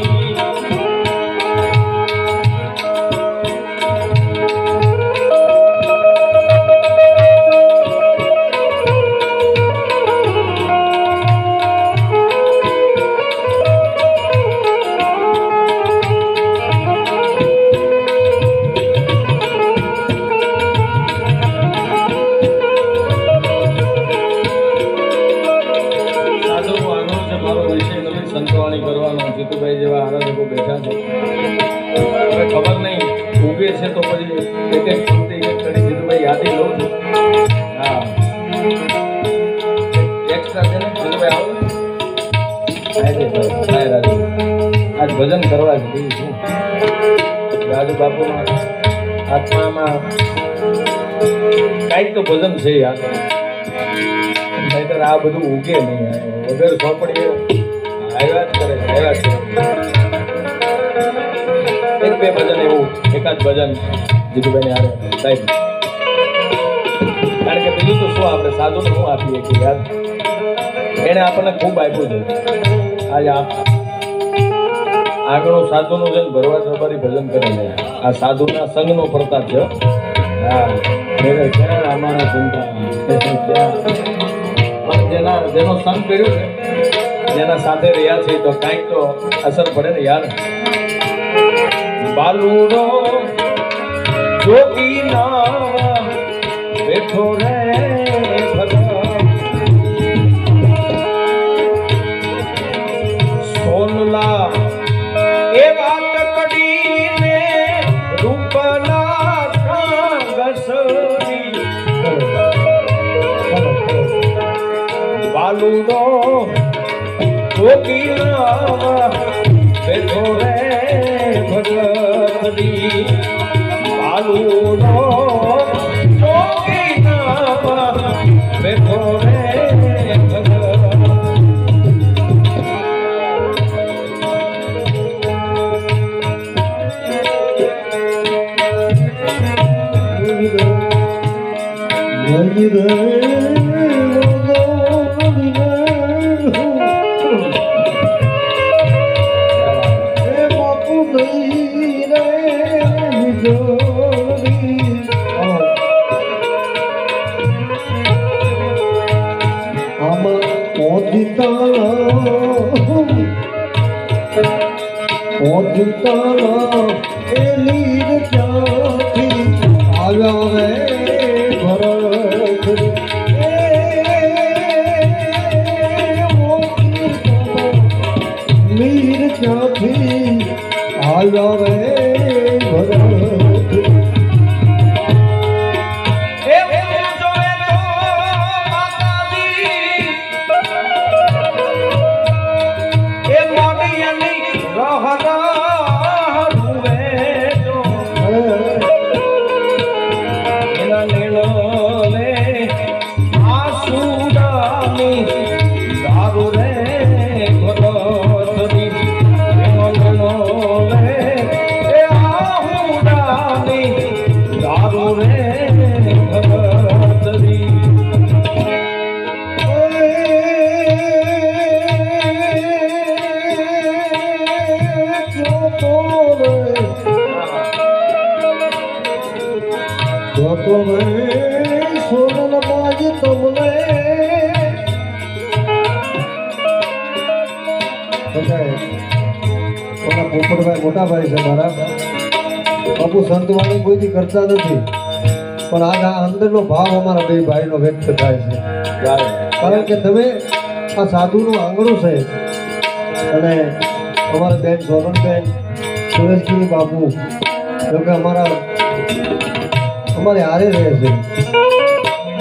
બાપુભાઈ જેવા આરાધકો બેઠા છે હવે ખબર નહીં ઉગે છે તો પછી એક એક પંક્તિ એક કરી જીતુભાઈ યાદી લઉં છું હા એક્સ્ટ્રા છે ને જીતુભાઈ આવો રાજુ આજ ભજન કરવા જ બીજું શું રાજુ બાપુના આત્મામાં કાંઈક તો ભજન છે યાર નહીતર આ બધું ઉગે નહીં વગર સોંપડીએ આવ્યા જ કરે આવ્યા જ કરે એક બે ભજન એવું એકાદ ભજન જીતુભાઈને હારે સાહેબ કારણ કે બીજું તો શું આપણે સાધુને શું આપીએ કે યાર એને આપણને ખૂબ આપ્યું છે આજે આગળનું સાધુનું છે ભરવા સવારી ભજન કરે છે આ સાધુના સંઘનો પ્રતાપ છે હા ક્યાં અમારા ચિંતા જેનો સંગ કર્યો છે જેના સાથે રહ્યા છે તો કાંઈક તો અસર પડે ને યાર બાલુડો જોગી ના બેઠો રે સોનલા એ વાત કડીને રૂપના કાંગસરી બાલુડો જોગી ના બેઠો રે ભગવતી બાલુડો જોગી ના બેઠો રે મોટા ભાઈ છે મારા બાપુ સંતવાણી કોઈથી કરતા નથી પણ આ અંદરનો ભાવ અમારા બે ભાઈનો વ્યક્ત થાય છે કારણ કે તમે આ સાધુનું આંગણું છે અને અમારા બેન સોનલબેન સુરેશગીરી બાપુ કે અમારે હારે રહે છે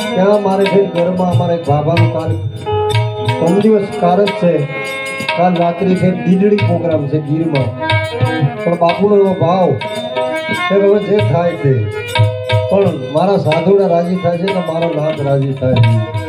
ત્યાં મારે છે ઘરમાં અમારા એક બાબાનું ત્રણ દિવસ કારજ છે કાલ રાત્રિ છે દીદડી પ્રોગ્રામ છે ગીરમાં પણ બાપુનો એવો ભાવ કે હવે જે થાય તે પણ મારા સાધુડા રાજી થાય છે તો મારો નાથ રાજી થાય છે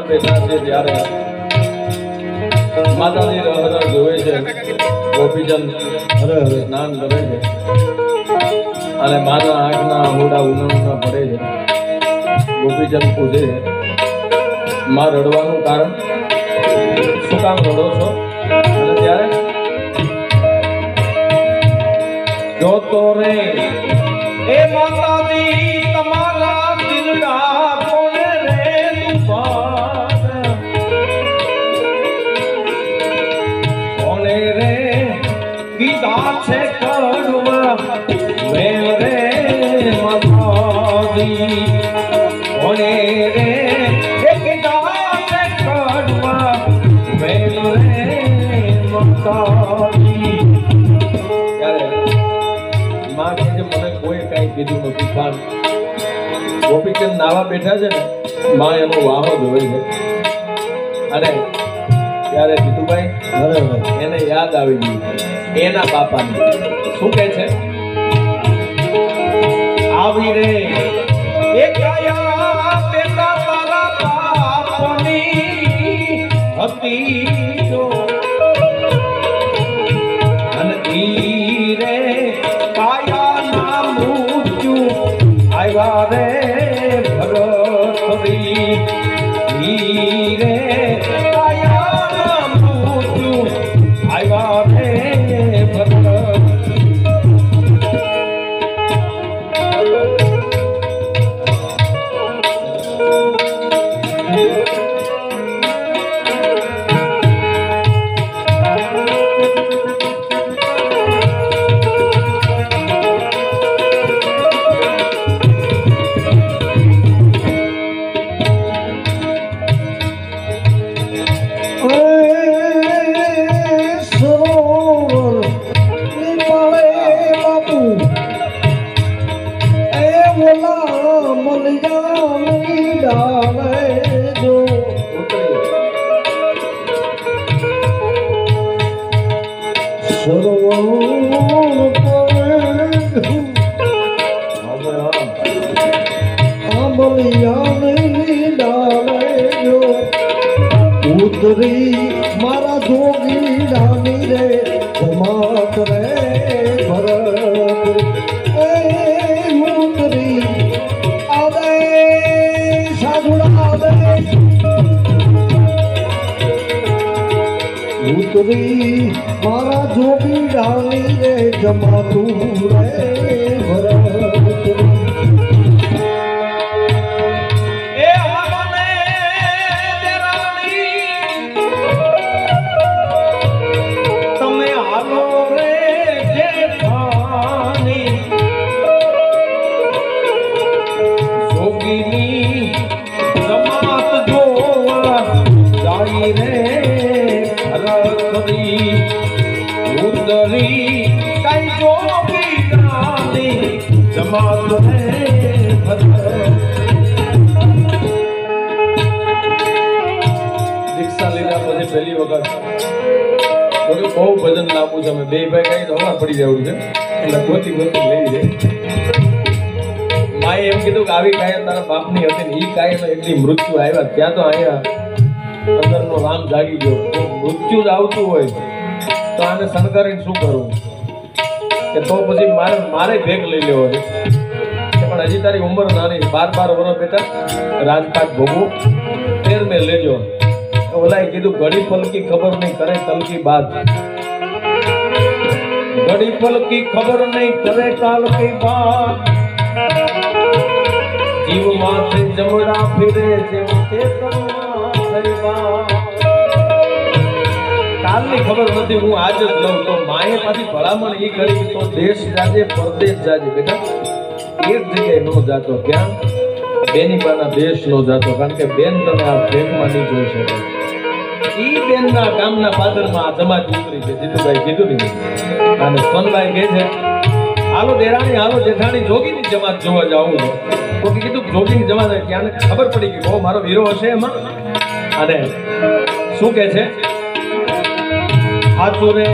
બેઠા છે ત્યારે માતાજી રહર જોવે છે ગોપીચંદ અરે અરે સ્નાન કરે છે અને માના આંખના આહુડા ઉના પડે છે ગોપીચંદ પૂછે છે માં રડવાનું કારણ શું કામ રડો છો અને ત્યારે જો તો રે એ માતાજી તમારા દિલડા કોને રે દુપાર કોને રે કીધા છે કડવા મેલ રે માતાજી કોને રે એ કીધા છે કડવા મેલ રે માતાજી માં કે મને કોઈ કઈ કીધું નથી પણ ગોપીચંદ નાવા બેઠા છે ને માં એનો વાહો ધોવે છે અને ત્યારે જીતુભાઈ અરે અરે એને યાદ આવી ગયું એના બાપાને શું કહે છે આવી રે એ કયા બેટા તારા બાપની હતી જો અને ઈ રે કાયા ના મૃત્યુ આવ્યા રે ભરતરી ઈ રે કાયા ના મૃત્યુ આવ્યા રે ભરત ઉતરી મારા જોગી રાની રે જમાત રે ભરત એ ઉતરી આવે સાધુડા આવે ઉતરી મારા જોગી રાની રે જમાતું રે ભરત દીક્ષા લીધા પછી પહેલી વખત બહુ ભજન લાંબુ છે અમે બે ભાઈ કઈ તો પડી જવું છે એટલે ગોતી ગોતી લઈ જાય માએ એમ કીધું કે આવી કાયા તારા બાપની હતી ને ઈ કાયા એટલી મૃત્યુ આવ્યા ત્યાં તો અહીંયા અંદરનો રામ જાગી ગયો મૃત્યુ જ આવતું હોય તો આને શણગારીને શું કરવું કે તો પછી મારે ભેગ લઈ લેવો છે પણ હજી તારી ઉંમર નાની 12 વર્ષ બેટા રાજપાટ ભોગવું ફેર મેં લેજો ઓલાએ કીધું ઘડી પલકી ખબર નહીં કરે તલકી બાદ ઘડી પલકી ખબર નહીં કરે કાલ કી બાત જીવ માથે જમડા ફિરે જેમ તે કાલની ખબર નથી હું આજ જ લઉં તો માએ પાછી ભલામણ ઈ કરી તો દેશ જાજે પરદેશ જાજે બેટા એક જગ્યાએ નો જાતો ક્યાં બેની બાના દેશ નો જાતો કારણ કે બેન તમે આ પ્રેમમાં નહીં જોઈ શકો ઈ બેનના કામના પાદરમાં આ જમાત ઉતરી છે જીતુભાઈ કીધું નહીં અને સોનભાઈ કહે છે હાલો દેરાણી હાલો જેઠાણી જોગીની જમાત જોવા જાવું છે તો કીધું જોગીની જમાત ત્યાં ખબર પડી કે ઓ મારો વીરો હશે એમાં અને શું કહે છે હાચું રે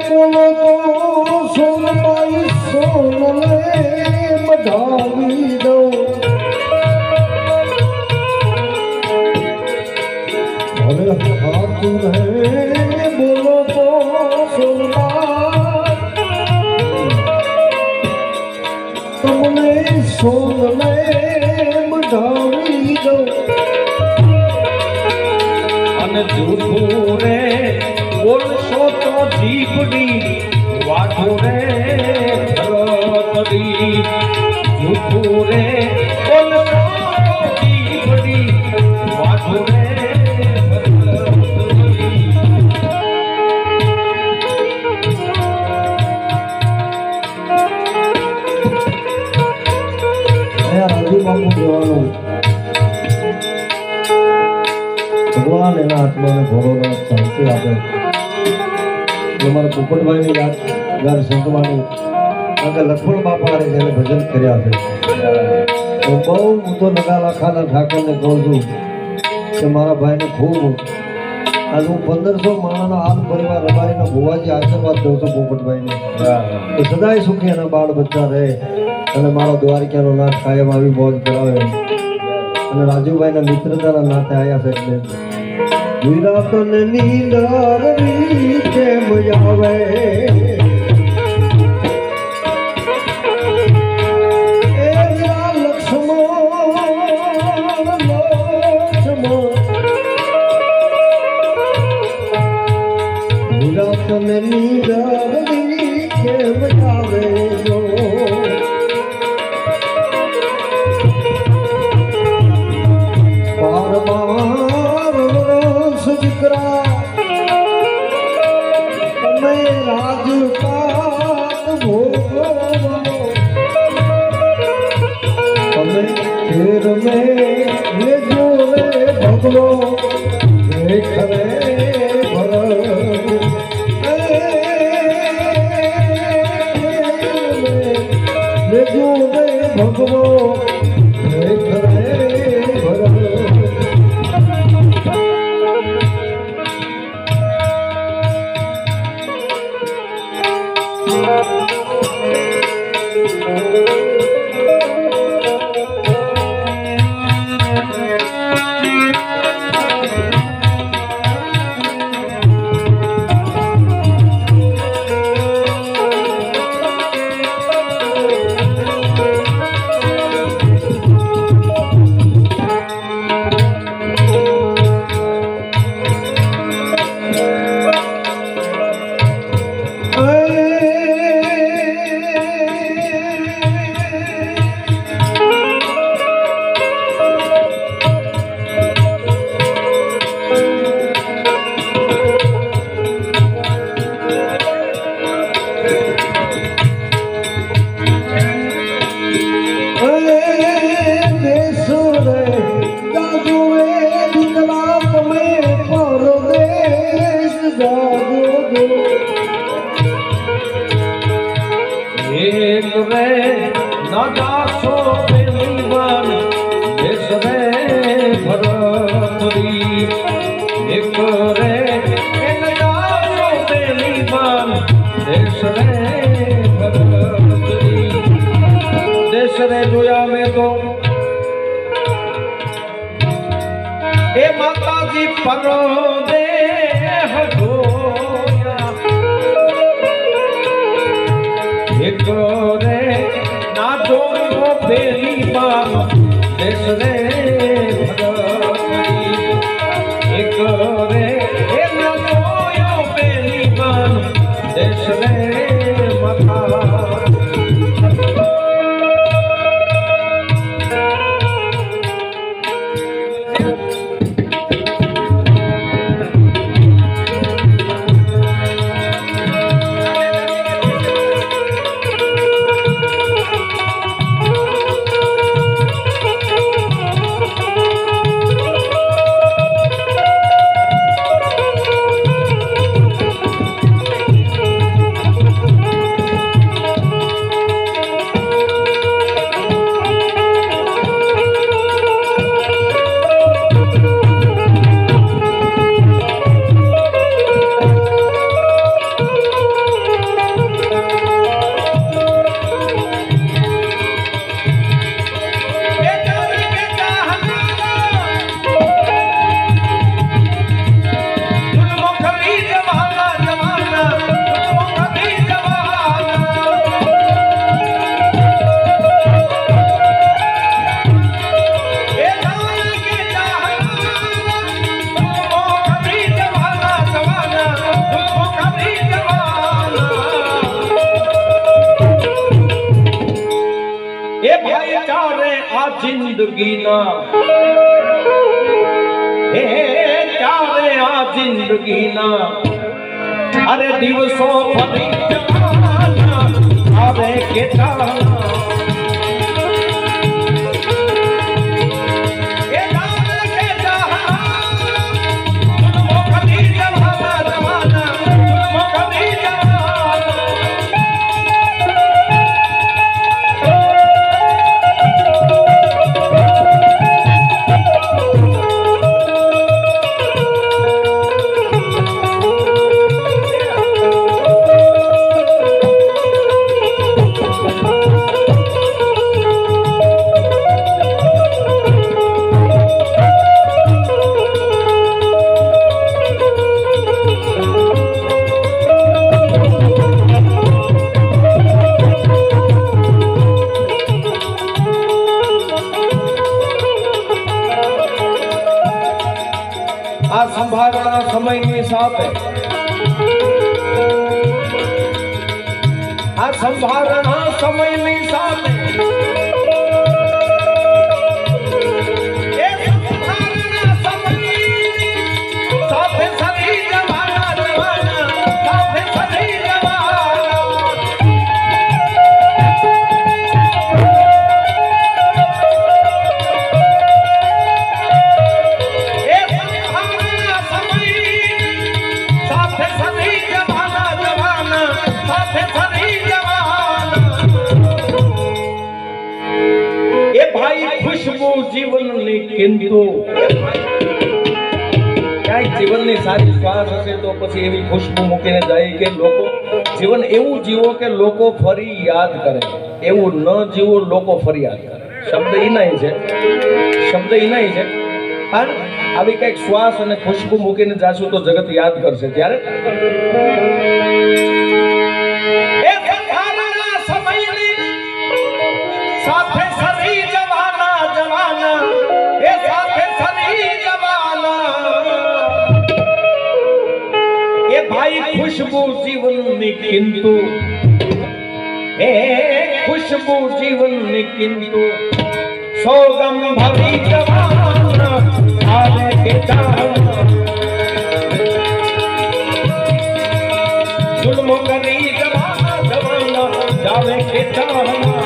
બોલો તો સોનભાઈ સોનલે બોલો તો સોમનાથ તમને સોનને મઢાવી દઉં અને જૂઠું રે બોલશો તો જીભડી વાઠું રે ભરતડી જૂઠું રે બોલશો તો જીભડી વાઠું રે રાજુ બાપુ જવાનું ભગવાન એના આત્માને ભોળોનો શાંતિ આપે અમારા પોપટભાઈની યાદગાર સંતવાણી કારણ કે લક્ષ્મણ બાપાએ જેને ભજન કર્યા છે તો બહુ હું તો નગાલાખાના ઠાકરને કહું છું કે મારા ભાઈને ખૂબ આજે હું 1500 માણાનો આલ પરિવાર રબારીના ભુવાજી આશીર્વાદ દઉં છું પોપટભાઈને કે સદાય સુખી એના બાળ બચ્ચા રહે અને મારો દ્વારિકાનો નાથ કાયમ આવી મોજ કરાવે અને રાજુભાઈના મિત્રતાના નાતે આવ્યા છે એટલે વિરાતને નીંદર કેમ આવે એ લક્ષ્મણ વિરાતને નીંદર કેમ આવે તમે રાજપાટ ભોગવો તમે ફેર મેં લેજો રે ભગલો દેખ રે લેજો રે ભગવો દેખ રે જોયા મેં તો એ માતાજી પરદેહ જોયા એક રે ના જોયો પેલી બાર દેશ રે ભગવતી એક રે એ ના જોયો પેલી બાર દેશ રે મથા जिंदगी ना हे चारे आ जिंदगी ना अरे दिवसों फरी जवाना आवे के चाहना संभावना समय ની સાથે આ સંભાવના સમય ની સાથે એ સંભાવના સમય સાથે સરી જવાના જવાના સાથે સરી જવાના खुशबू जीवन ने किंतु क्या जीवन ने सारी श्वास हसे तो પછી એવી ખુશ્બુ મૂકીને જાય કે લોકો જીવન એવું જીવો કે લોકો ફરી યાદ કરે એવું ન જીવો લોકો ફરી યાદ કરે શબ્દ ઈ નહીં છે હા આવી કઈક શ્વાસ અને ખુશ્બુ મૂકીને જાશું તો જગત યાદ કરશે ત્યારે સાથે સરી જવાના જવાના એ સાથે સરી જવાના એ ભાઈ ખુશ્બુ જીવનની કિંતુ એ ખુશ્બુ જીવનની કિંતુ સોગમ ભરી જવાના આવે કે જાના જુલ્મ કરી જવાના જવાના જાવે કે જાના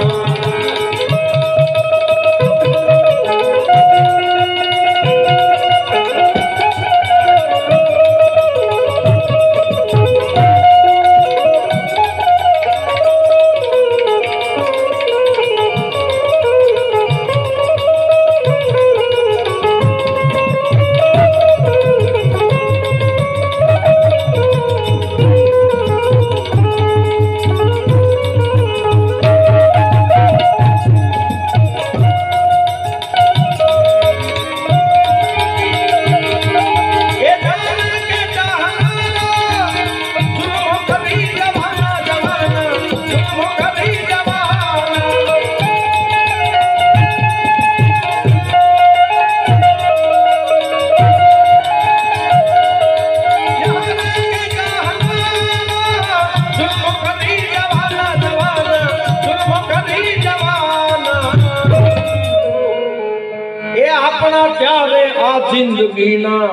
ત્યારે આ જિંદગીના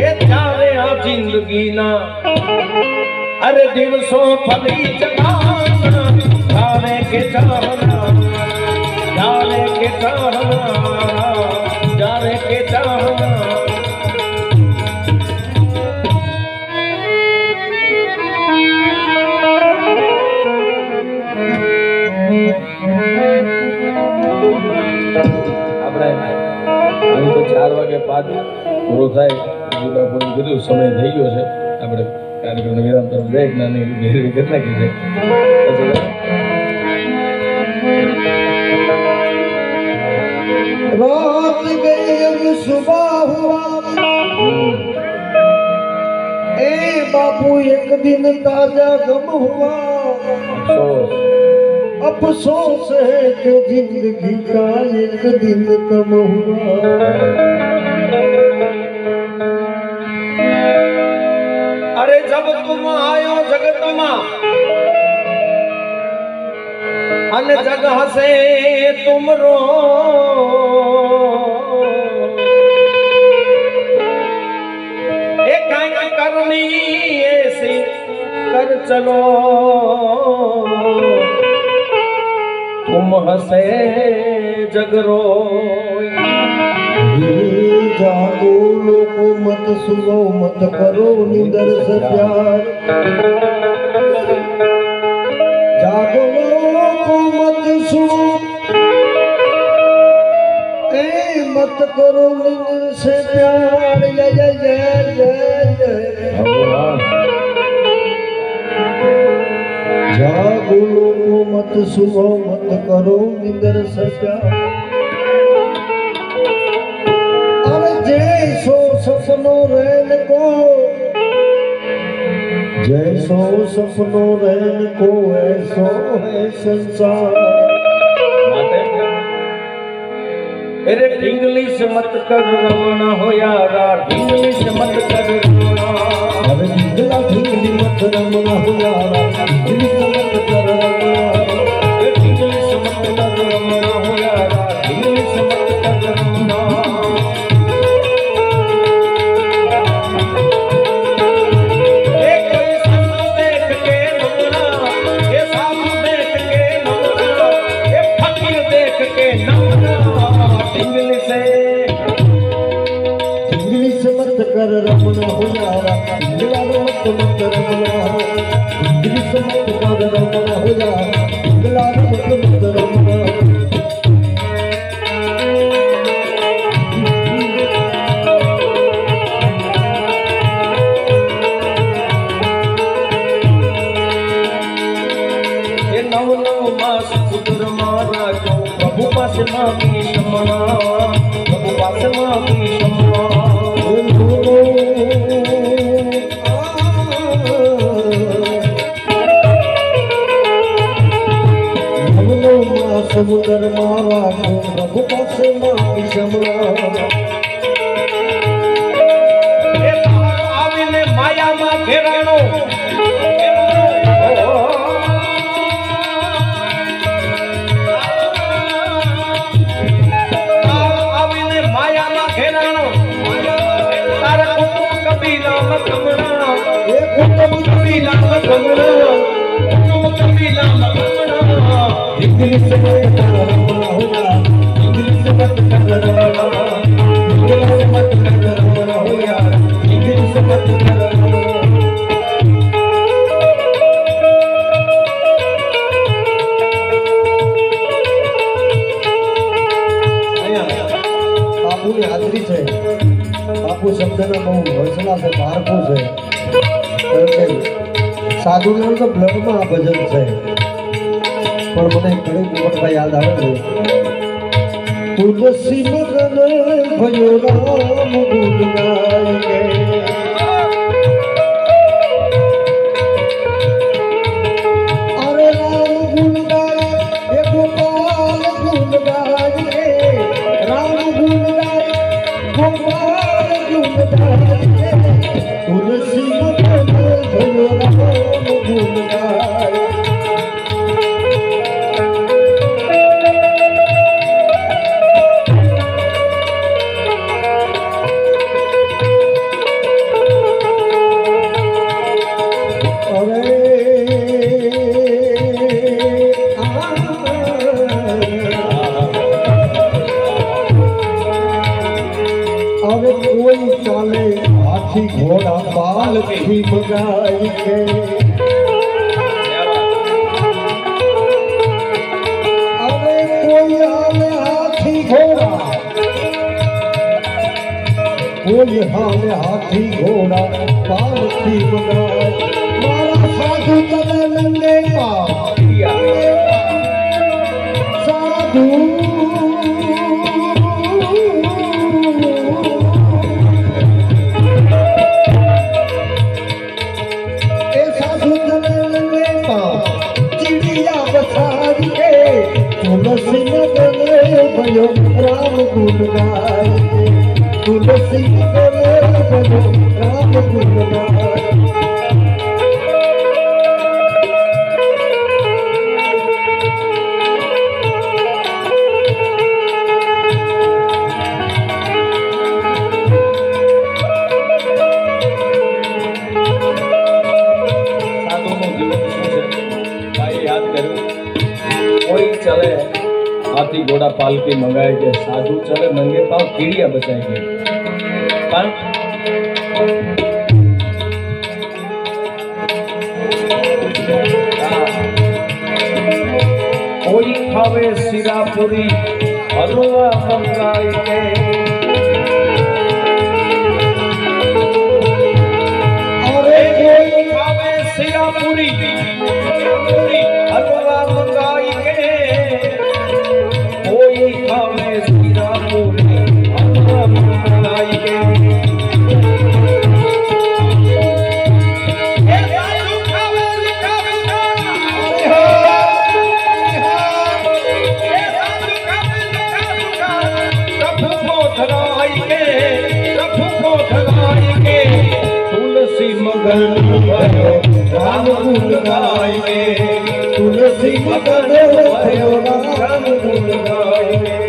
એ ત્યારે આ જિંદગીના અરે દિવસો ફરી જવાના જાને કે ચાહના જાને કે ચાહના જાને કે ચાહના આપણે તો 4 વાગે પાઠ પૂરો થાય બાપુએ કીધું સમય થઈ ગયો છે આપણે કાર્યક્રમ વિરામ તરફ જાય નાની ઘેરવી કરી નાખી છે रात गई अब सुबह हुआ ए बाबू एक दिन ताजा गम हुआ अफसोस है कि जिंदगी का एक दिन कम हुआ अरे जब तुम आयो जगत में अन जग हसे तुमरो एक करनी ऐसी कर चलो तुम हसे जगरो जागो लोको मत सुनो मत करो निंदर से प्यार जागो लोको मत सुनो ए मत करो निंदर से प्यार जय जय जय जय जय जागो लोको मत सुनो मत करो निंदर से प्यार जैसो सपनो रैन को जैसो सपनो रैन को ऐसो है संसार अरे इंग्लिश मत कर रमना हो यारा इंग्लिश मत कर रमना अरे ढिंगली मत रमना हो यारा इंग्लिश मत कर रमना इंग्लिश मत कर रमना हो यारा इंग्लिश मत कर रमना इंग्लिश मत कर रमना हो यारा इंग्लिश मत रमना इंग्लिश मत कर रमना हो यारा इंग्लिश मत रमना ये नव नव मास सुदूर मारा जो प्रभु पास मांगी क्षमा प्रभु पास मांगी क्षमा समुद्र मारा जो प्रभु पास मांगी क्षमा आવીને માયામાં ઘેરાણો આવીને માયામાં ઘેરાણો તારા કુટુંબ કબીલામાં કમણા એ કુટુંબ કબીલામાં કમણા કુટુંબ કબીલામાં કમણા इंग्लिश मत कर रमना हो यारा इंग्लिश मत कर रमना इंग्लिश मत कर रमना हो यारा इंग्लिश मत कर रमना બાપુની હાજરી છે બાપુ શબ્દના બહુ વસલા છે પારખું છે સાધુના તો બ્લડમાં આ ભજન છે પણ મને ઘણી મોટભાઈ યાદ આવે છે તુલસી મગન ભયો રામ ગુણ ગાય કે અરે રામ ગુણ ગાય એ ગોપાલ ગુણ ગાય રામ ગુણ ગાય ગોપાલ ગુણ ગાય તુલસી મગન ભયો રામ ગુણ ગાય હવે કોઈ ચાલે હાથી ઘોડા પાલથી મગાઈ કે હવે કોઈ હાલે હાથી ઘોડા કોઈ હાલે હાથી ઘોડા પાલથી મગાય મારા સાધુ તને નંદે સાધુ तुलसी मगन भयो राम गुण गाय तुलसी मगन भयो राम गुण गाय थी घोड़ा पालकी मंगाए के साधु चले नंगे पाँव कीड़िया बचाएंगे कोई खावे सिरापुरी हलवा मंगाई के अरे कोई खावे सिरापुरी हलवा मंगाई के कोई खावे सिरापुरी हलवा मंगाई के राम गुण गाए तुलसी मगन भयो राम गुण गाए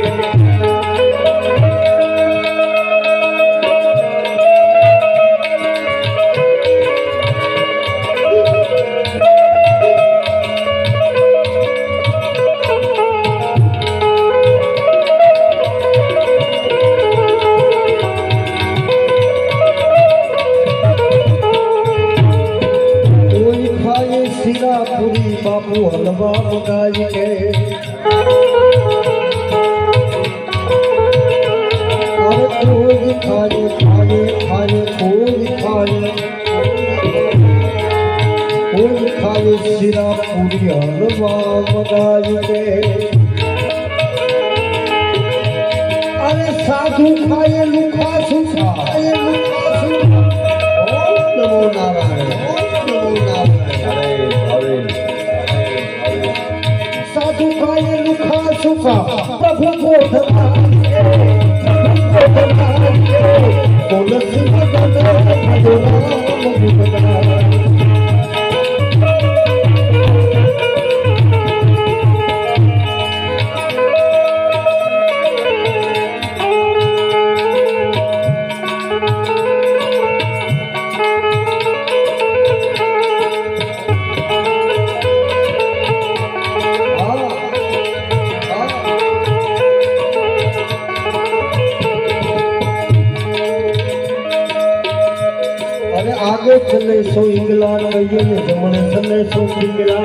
सिरापुरी बापू हलवा मंगाई के अरे कोई खाए खाए खाए कोई खाए सिरापुरी हलवा मंगाई के अरे साधु खाए लुखा सुखा नमो नारायण साधु खाए लुखा सुखा प्रभु को तुलसी मगन भयो राम गुण गाए आगे चले सो इंगला रहिए ने जमने चले सो पिंगला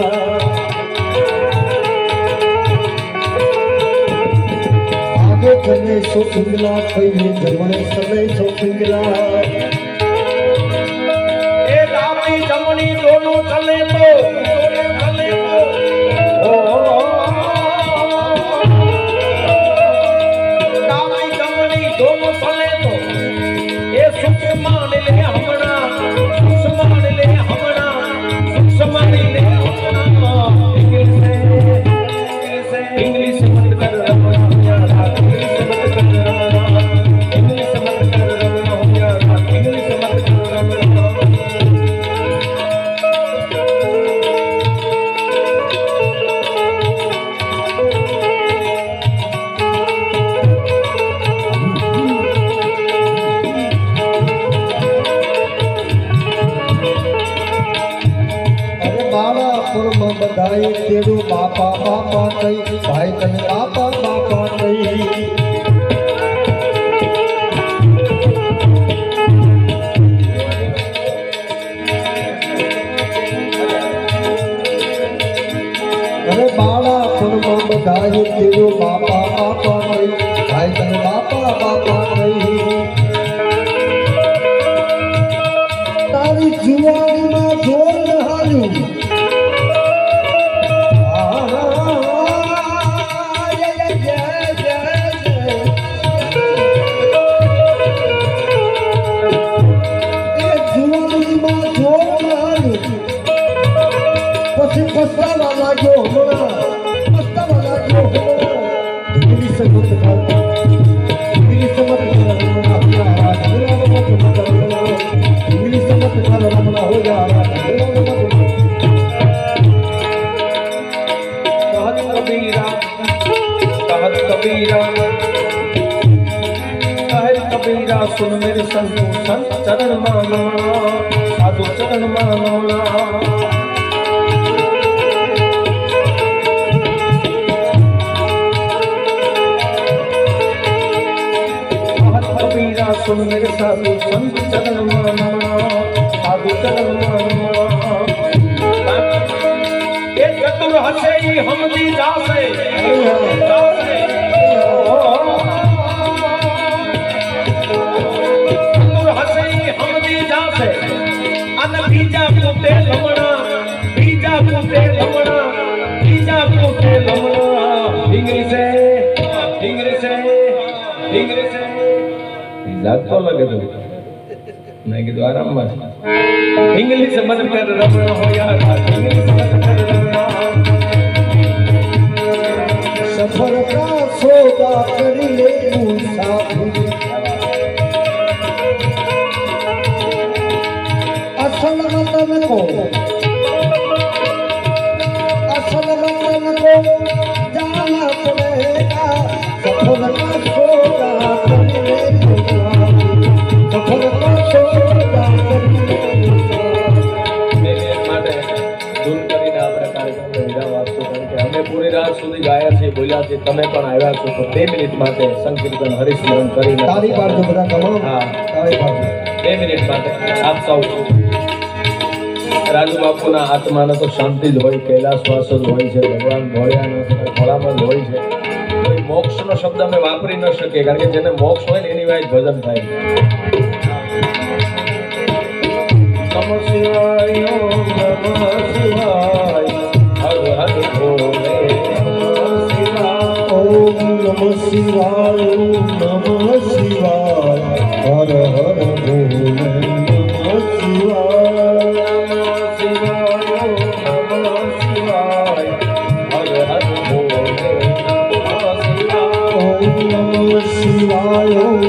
आगे चले सो इंगला रहिए जमने चले सो पिंगला ए दामी जमनी दोनों चले तो ओ दामी जमनी दोनों चले तो ए सुख मान ले हमरा इंग्लिश मत कर रमना इंग्लिश मत कर रमना इंग्लिश मत कर रमना इंग्लिश मत कर रमना बधाई तेरू बापा बापा कई भाई तन बापा बापा कई अरे बाड़ा सुन बधाई तेरू बापा बापा कई भाई तन बापा बापा कई तारी जुआनी में जोर नहारू पछतावा लागो हमरा इंग्लिश मत कर इंग्लिश मत कर इंग्लिश मत कर रमना हो जा कहत कबीरा सुन मेरे संतो संत चरण मानो साधु चरण मानो सुन मेरे साधु संत चरण माना साधु चरण माना एक चतुर हसे ही हम दी जासे चतुर हसे ही हम दी जासे अन बीजा पुते लमणा बीजा पुते लमणा बीजा पुते लमणा ढींगरी से जागतो लगे तो मैं कि आराम में इंग्लिश मन कर रमण हो यार इंग्लिश मन कर रमण सफर का सौदा करी ले मुसाफिर असल वतन को जाना पड़ेगा सफर का सौदा करी ले पूरी रात સુધી ગાયા છે બોલ્યા છે તમે પણ આવ્યા છો તો 2 મિનિટ માટે સંકીર્તન હરિસ્મરણ કરીને તાળી પાડજો બધા તમામ હા તાળી પાડજો 2 મિનિટ માટે આપ સૌ રાજુ બાપુના આત્માને તો શાંતિ જ હોય કૈલાસવાસ જ હોય છે ભગવાન ભોળિયાના ભોળામાં જ હોય છે કોઈ મોક્ષનો શબ્દ અમે વાપરી ન શકીએ કારણ કે જેને મોક્ષ હોય ને એની વાય ભજન થાય નમઃ શિવાય નમઃ શિવાય હર હર ભોલે ओम नमः शिवाय नमः शिवाय हर हर भोले नमः शिवाय नमः शिवाय नमः शिवाय हर हर भोले नमः शिवाय ओम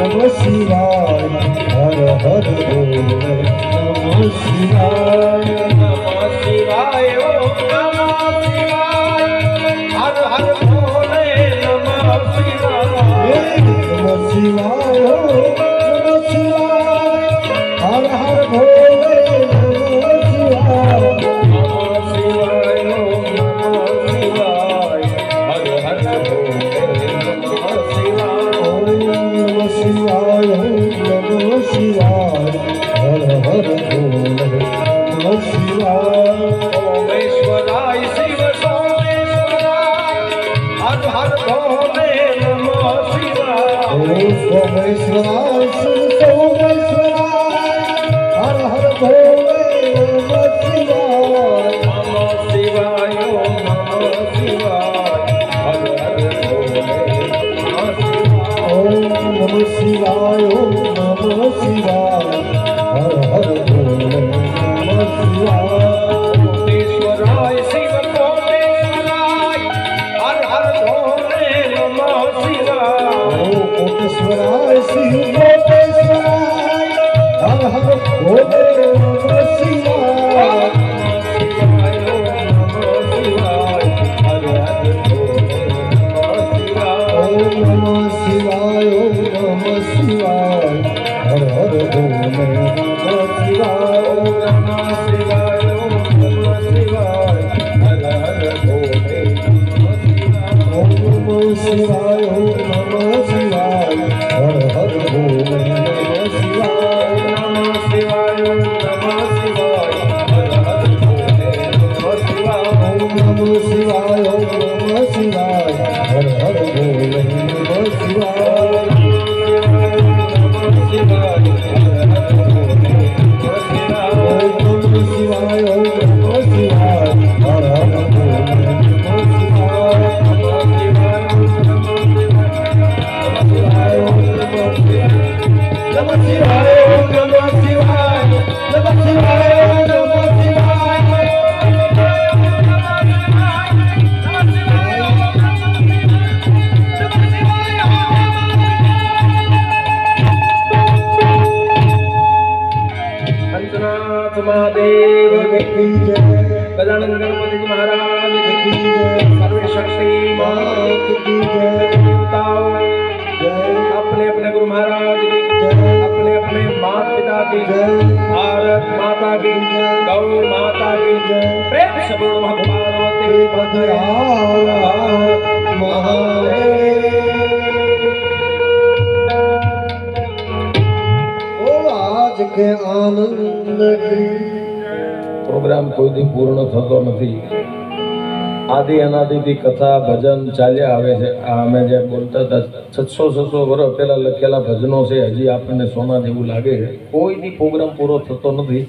नमः शिवाय नमः शिवाय हर हर भोले नमः शिवाय नमः शिवाय नमः शिवाय हर हर भोले नमः शिवाय नमः शिवाय नमः शिवाय हर हर भोले नमः शिवाय नमः शिवाय नमः शिवाय हर हर भोले नमः शिवाय ओम नमः शिवाय नमः शिवाय हर हर भोले नमः शिवाय ओमेश्वराय शिव सोमेश्वराय हर हर भोले नमः शिवाय ओम सोमेश्वराय शिव सोमेश्वराय हर हर भोले नमः शिवाय नमः शिवाय नमः शिवाय हर हर भोले नमः शिवाय ओम नमः शिवाय नमः शिवाय हर हर भोले नमः शिवाय कोटेश्वराय शिव कोटेश्वराय हर हर भोले नमः शिवाय ओम कोटेश्वराय शिव कोटेश्वराय हर हर भोले नमः शिवाय शिवाय नमः शिवाय हर हर भोले नमः शिवाय ओम नमः शिवाय ओम नमः शिवाय हर हर भोले नमः शिवाय नमः शिवाय नमः शिवाय हर हर भोले नमः शिवाय ओम नमः शिवाय ओम नमः शिवाय हर हर भोले नमः शिवाय नमः शिवाय नमः शिवाय हर हर भोले नमः शिवाय ओम नमः शिवाय ओम नमः शिवाय हर हर भोले नमः शिवाय नमः शिवाय हर हर भोले नमः शिवाय ओम नमः शिवाय ओम नमः शिवाय हर हर भोले नमः शिवाय नमः शिवाय नमः शिवाय नमः शिवाय नमः शिवाय हंसनाथ महादेव की जय गजानन गणपति जी महाराज की जय सर्वशक्ति मात की जय देवताओं जय अपने अपने गुरु महाराज की अपने अपने माता पिता की भारत माता की गौ माता की प्रेम से बोलो हम पार्वती भद्रा महादेव રાખે આનંદ પ્રોગ્રામ કોઈ દી પૂર્ણ થતો નથી. આદિ અનાદિથી કથા ભજન ચાલ્યા આવે છે. આ અમે જે બોલતા હતા 600 વર્ષ પહેલા લખેલા ભજનો છે, હજી આપણને સોના જેવું લાગે છે. કોઈ દી પ્રોગ્રામ પૂરો થતો નથી,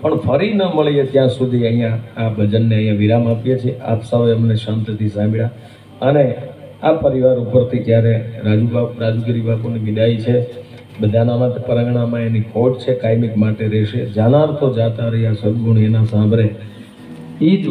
પણ ફરી ન મળીએ ત્યાં સુધી અહીંયા આ ભજનને અહીંયા વિરામ આપીએ છીએ. આપ સૌએ અમને શાંતિથી સાંભળ્યા અને આ પરિવાર ઉપરથી જ્યારે રાજુગીરી બાપુની વિદાય છે, બધાના માટે પરંગણામાં એની ખોટ છે, કાયમિક માટે રહેશે. જાનાર તો જાતા રહ્યા સદગુણ એના સાંભળે. ઈ જ